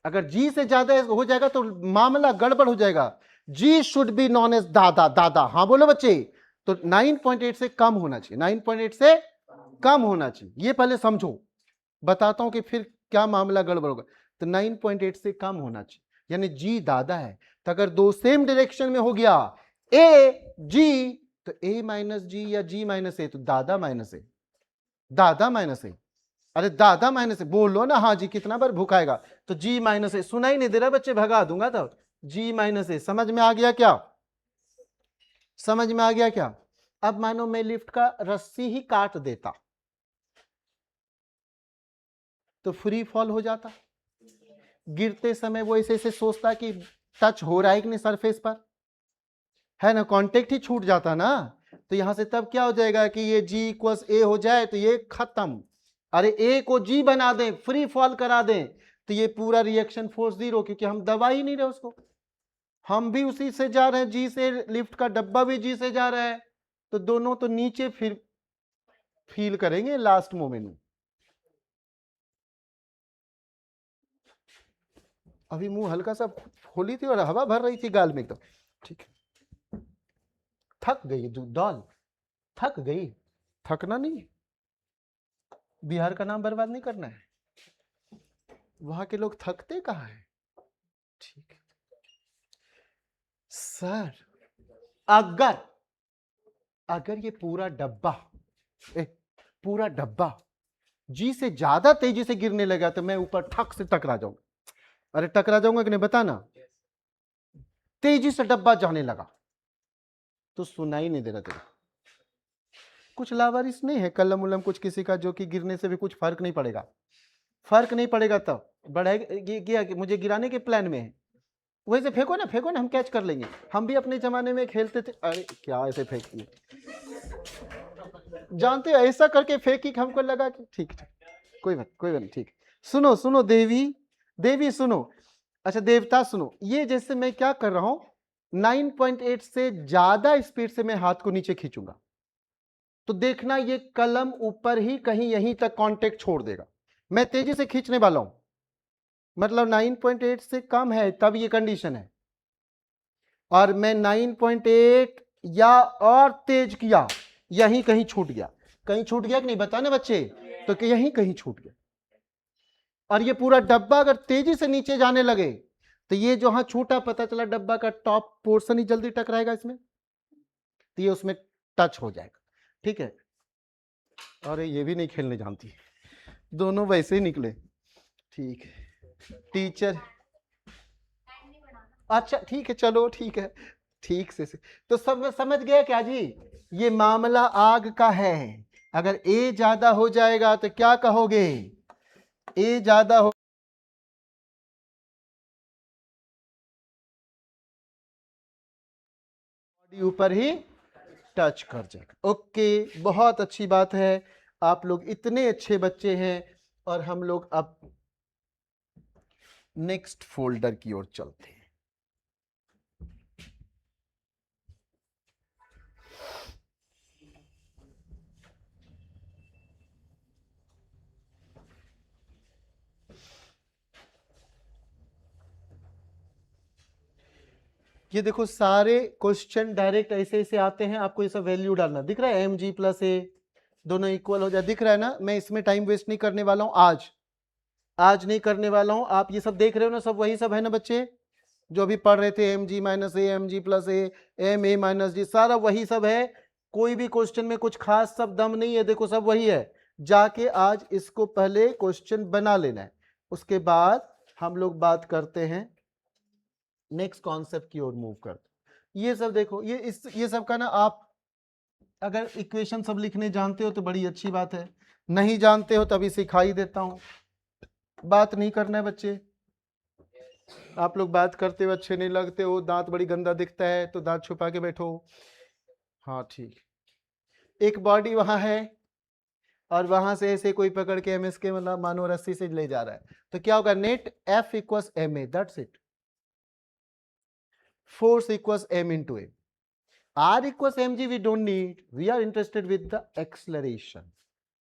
अगर जी से ज्यादा हो जाएगा तो मामला गड़बड़ हो जाएगा। जी शुड बी नॉन एज दादा, दादा, हाँ बोलो बच्चे। तो 9.8 से कम होना चाहिए, 9.8 से कम होना चाहिए, ये पहले समझो, बताता हूं कि फिर क्या मामला गड़बड़ होगा। तो 9.8 से कम होना चाहिए, यानी जी दादा है। तो अगर दो सेम डायरेक्शन में हो गया ए जी, तो ए माइनस जी या जी माइनस ए, तो दादा माइनस ए, दादा माइनस ए, अरे दादा माइनस ए, बोलो ना हाँ जी, कितना बार भुकाएगा, तो जी माइनस ए, सुना ही नहीं दे रहा बच्चे, भगा दूंगा तो जी माइनस ए। समझ में आ गया क्या? समझ में आ गया क्या? अब मानो मैं लिफ्ट का रस्सी ही काट देता तो फ्री फॉल हो जाता, गिरते समय वो ऐसे ऐसे सोचता कि टच हो रहा है कि नहीं सरफेस पर, है ना, कांटेक्ट ही छूट जाता ना। तो यहां से तब क्या हो जाएगा कि ये G इक्वल्स ए हो जाए तो ये खत्म। अरे ए को G बना दें, फ्री फॉल करा दें, तो ये पूरा रिएक्शन फोर्स 0, क्योंकि हम दबा ही नहीं रहे उसको, हम भी उसी से जा रहे हैं, G से, लिफ्ट का डब्बा भी G से जा रहा है, तो दोनों तो नीचे फिर फील करेंगे लास्ट मोमेंट में। अभी मुंह हल्का सा खोली थी और हवा भर रही थी गाल में एकदम, ठीक है। थक गई डॉल, थक गई, थकना नहीं, बिहार का नाम बर्बाद नहीं करना है, वहां के लोग थकते कहाँ है, ठीक है। सर अगर अगर ये पूरा डब्बा पूरा डब्बा जी से ज्यादा तेजी से गिरने लगा तो मैं ऊपर ठक से टकरा जाऊंगा। अरे टकरा जाऊंगा कि नहीं बताना, तेजी से डब्बा जाने लगा तो सुनाई नहीं दे रहा तेरे, कुछ लावारिस नहीं है कलम उलम कुछ किसी का, जो कि गिरने से भी कुछ फर्क नहीं पड़ेगा, फर्क नहीं पड़ेगा, तब बढ़ेगा, मुझे गिराने के प्लान में है, वैसे फेंको ना हम कैच कर लेंगे, हम भी अपने जमाने में खेलते थे। अरे क्या ऐसे फेंकी, जानते हो ऐसा करके फेंकी कि हमको लगा कि ठीक कोई बात नहीं, ठीक। सुनो देवी सुनो, अच्छा देवता सुनो, ये जैसे मैं क्या कर रहा हूं, 9.8 से ज्यादा स्पीड से मैं हाथ को नीचे खींचूंगा तो देखना ये कलम ऊपर ही कहीं यहीं तक कांटेक्ट छोड़ देगा, मैं तेजी से खींचने वाला हूं, मतलब 9.8 से कम है तब ये कंडीशन है, और मैं 9.8 या और तेज किया, यहीं कहीं छूट गया, कहीं छूट गया कि नहीं बताने बच्चे, तो कि यहीं कहीं छूट गया, और ये पूरा डब्बा अगर तेजी से नीचे जाने लगे तो ये जो छूटा, पता चला डब्बा का टॉप पोर्शन ही जल्दी टकराएगा इसमें, तो ये उसमें टच हो जाएगा, ठीक है। अरे ये भी नहीं खेलने जानती, दोनों वैसे ही निकले, ठीक है टीचर, अच्छा ठीक है चलो ठीक है, ठीक से तो सब समझ गए क्या जी, ये मामला आग का है, अगर ए ज्यादा हो जाएगा तो क्या कहोगे, ए ज्यादा हो बॉडी ऊपर ही टच कर जाएगा, ओके बहुत अच्छी बात है, आप लोग इतने अच्छे बच्चे हैं, और हम लोग अब नेक्स्ट फोल्डर की ओर चलते हैं। ये देखो सारे क्वेश्चन डायरेक्ट ऐसे ऐसे आते हैं, आपको ये सब वैल्यू डालना दिख रहा है, एम जी प्लस ए दोनों इक्वल हो जाए, दिख रहा है ना, मैं इसमें टाइम वेस्ट नहीं करने वाला हूं, आज नहीं करने वाला हूं, आप ये सब देख रहे हो ना, सब वही सब है ना बच्चे, जो अभी पढ़ रहे थे, M G minus A, M G plus A, M A minus G, सारा वही सब है, कोई भी क्वेश्चन में कुछ खास सब दम नहीं है, देखो सब वही है, जाके आज इसको पहले क्वेश्चन बना लेना है, उसके बाद हम लोग बात करते हैं नेक्स्ट कॉन्सेप्ट की ओर मूव करते। ये सब देखो, ये सब का ना, आप अगर इक्वेशन सब लिखने जानते हो तो बड़ी अच्छी बात है, नहीं जानते हो तभी सिखाई देता हूं, बात नहीं करना है बच्चे, आप लोग बात करते हो अच्छे नहीं लगते हो, दांत बड़ी गंदा दिखता है तो दांत छुपा के बैठो, हाँ ठीक, एक बॉडी वहां है और वहां से ऐसे कोई पकड़ के एमएसके मतलब मानो रस्सी से ले जा रहा है, तो क्या होगा, net F equals M A, that's it, force equals m into a, r equals mg we don't need, we are interested with the acceleration,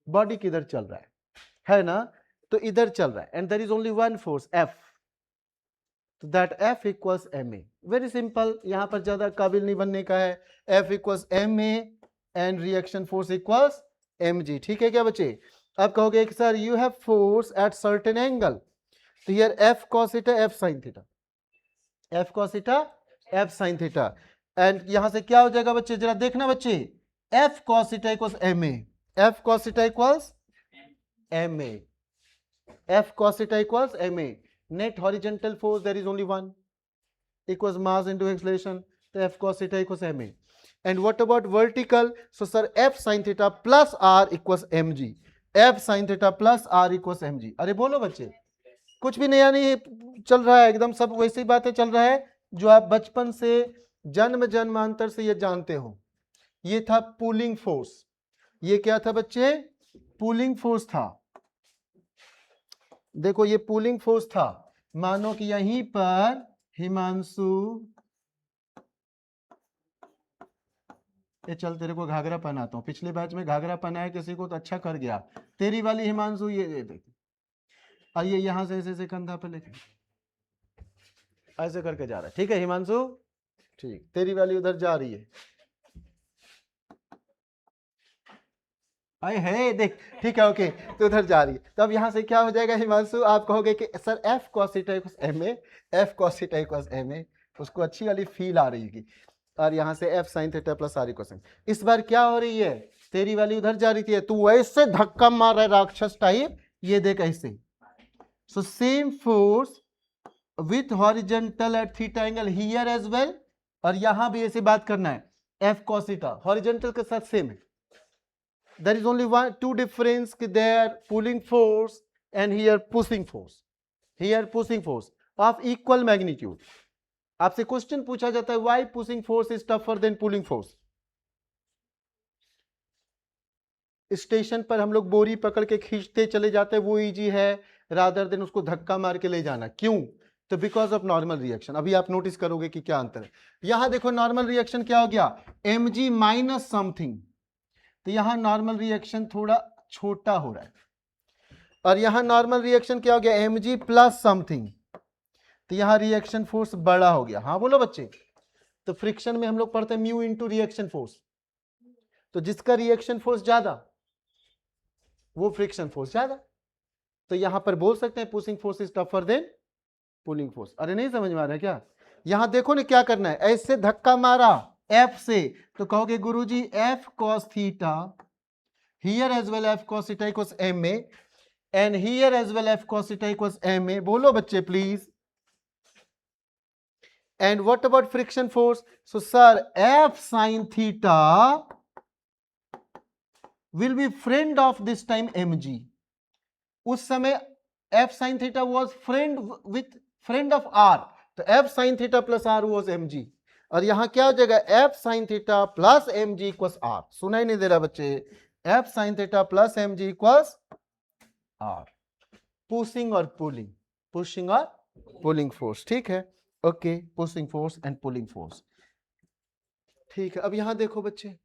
body किधर चल रहा है ना, तो इधर चल रहा है, and there is only one force f, तो that f equals ma, very simple, यहां पर ज्यादा काबिल नहीं बनने का है, f equals ma and reaction force equals mg, ठीक है क्या बच्चे। अब कहोगे कि sir you have force at certain angle, तो here f cos theta f sin theta, f cos theta f sin theta, and यहां से क्या हो जाएगा बच्चे, जरा देखना बच्चे, f cos theta equals ma, f cos theta equals ma. F cos theta equals ma. Net horizontal force there is only one, equals mass into acceleration. So F cos theta equals ma. And what about vertical? So sir, F sin theta plus r equals mg. F sin theta plus r equals mg. अरे बोलो बच्चे, कुछ भी नया नहीं चल रहा है, एकदम सब वैसी बातें चल रहा है जो आप बचपन से जन्म जन्मांतर से ये जानते हो। ये था पुलिंग फोर्स। ये क्या था बच्चे? पुलिंग फोर्स था। देखो ये पुलिंग फोर्स था। मानो कि यहीं पर हिमांशु, ये चल तेरे को घाघरा पहनाता हूं, पिछले बैच में घाघरा पहनाया किसी को तो अच्छा कर गया। तेरी वाली हिमांशु ये देख, आइए यहां से ऐसे कंधा पे लेके ऐसे करके जा रहा है, ठीक है हिमांशु? ठीक, तेरी वाली उधर जा रही है, आए है देख, ठीक है ओके, तो उधर जा रही है। तो अब यहां से क्या हो जाएगा हिमांशु? आप कहोगे कि sir F cos theta equals ma, F cos theta equals ma, उसको अच्छी वाली फील आ रही है। और यहां से F sin theta plus r equals. इस बार क्या हो रही है? तेरी वाली उधर जा रही थी, तू ऐसे धक्का मार रहा है राक्षस टाइप, ये देख ऐसे। So same force with horizontal at theta angle here as well, और यहां भी ऐसे बात करना है, एफ cos थीटा हॉरिजॉन्टल के साथ सेम है। There is only two difference, there pulling force and here pushing force. Here pushing force of equal magnitude. आपसे क्वेश्चन पूछा जाता है why pushing force is tougher than pulling force. Station पर हम लोग बोरी पकड़ के खींचते चले जाते हैं, वो इजी है रादर देन उसको धक्का मार के ले जाना। क्यों? तो बिकॉज ऑफ नॉर्मल रिएक्शन। अभी आप नोटिस करोगे कि क्या अंतर है। यहां देखो नॉर्मल रिएक्शन क्या हो गया, mg माइनस समथिंग, तो यहां नॉर्मल रिएक्शन थोड़ा छोटा हो रहा है, और यहां नॉर्मल रिएक्शन क्या हो गया, mg प्लस समथिंग, तो यहां रिएक्शन फोर्स बड़ा हो गया। हाँ बोलो बच्चे। तो फ्रिक्शन में हम लोग पढ़ते हैं म्यू इंटू रिएक्शन फोर्स, तो जिसका रिएक्शन फोर्स ज्यादा वो फ्रिक्शन फोर्स ज्यादा, तो यहां पर बोल सकते हैं pushing force is tougher than pulling force. अरे नहीं समझ में आ रहा है क्या? यहां देखो ना क्या करना है, ऐसे धक्का मारा F से, तो कहोगे गुरुजी F cos theta, here as well F cos theta equals ma, and here as well F cos theta equals ma। बोलो बच्चे please. And what about friction force? So sir, F sin theta will be friend of this time mg. उस समय F sin theta was friend of r, तो F sin theta plus r was mg, और यहां क्या हो जाएगा, F sin theta plus mg equals r। सुनाई नहीं दे रहा बच्चे? F sin theta plus mg equals r। Pushing और पुलिंग, पुशिंग और पुलिंग फोर्स, ठीक है okay, pushing force and pulling force, ठीक है। अब यहां देखो बच्चे,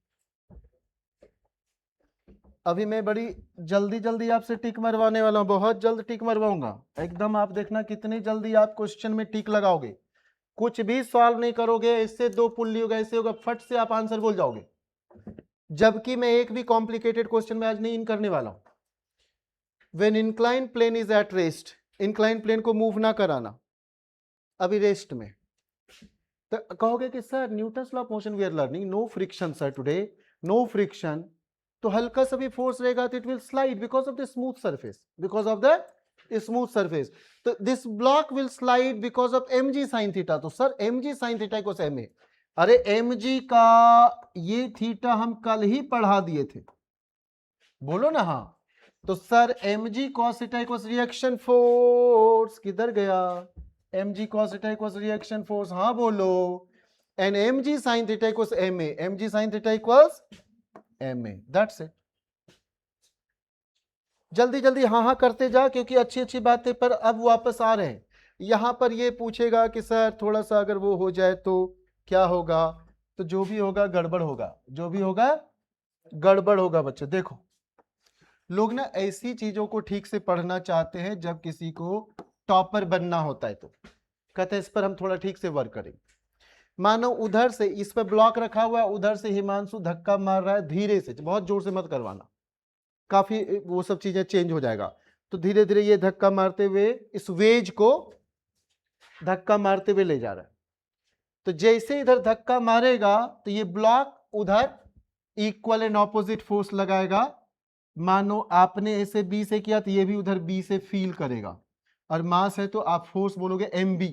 अभी मैं बड़ी जल्दी जल्दी आपसे टिक मरवाने वाला हूं, बहुत जल्द टिक मरवाऊंगा एकदम। आप देखना कितनी जल्दी आप क्वेश्चन में टिक लगाओगे, कुछ भी सॉल्व नहीं करोगे, इससे दो पुल्ली होगा, ऐसे होगा, फट से आप आंसर बोल जाओगे। जबकि मैं एक भी कॉम्प्लिकेटेड क्वेश्चन में आज नहीं करने वाला हूं। When inclined plane is at rest, inclined plane को मूव ना कराना, अभी रेस्ट में, तो कहोगे कि sir Newton's law of motion we are learning, no friction sir today, no friction, तो हल्का सा भी फोर्स रहेगा तो it will slide because of the smooth surface, because of the smooth surface, तो this block will slide because of mg sin theta. तो sir mg sin theta equals ma, अरे mg का ये थीटा हम कल ही पढ़ा दिए थे, बोलो ना हाँ। तो sir mg cos theta equals reaction force, किधर गया, mg cos theta equals reaction force, हाँ बोलो, and mg sin theta equals ma, mg sin theta equals ma, that's it. जल्दी जल्दी हाँ हाँ करते जा, क्योंकि अच्छी अच्छी बातें पर अब वापस आ रहे हैं। यहां पर ये पूछेगा कि सर थोड़ा सा अगर वो हो जाए तो क्या होगा, तो जो भी होगा गड़बड़ होगा, जो भी होगा गड़बड़ होगा बच्चे। देखो लोग ना ऐसी चीजों को ठीक से पढ़ना चाहते हैं, जब किसी को टॉपर बनना होता है तो कहते हैं इस पर हम थोड़ा ठीक से वर्क करेंगे। मानो उधर से इस पर ब्लॉक रखा हुआ है, उधर से हिमांशु धक्का मार रहा है, धीरे से, बहुत जोर से मत करवाना, काफी वो सब चीजें चेंज हो जाएगा। तो धीरे धीरे ये धक्का मारते हुए इस वेज को धक्का मारते हुए ले जा रहा है, तो जैसे इधर धक्का मारेगा तो ये ब्लॉक उधर इक्वल एंड ऑपोजिट फोर्स लगाएगा, मानो आपने ऐसे बी से किया तो ये भी उधर बी से फील करेगा, और मास है तो आप फोर्स बोलोगे एम बी,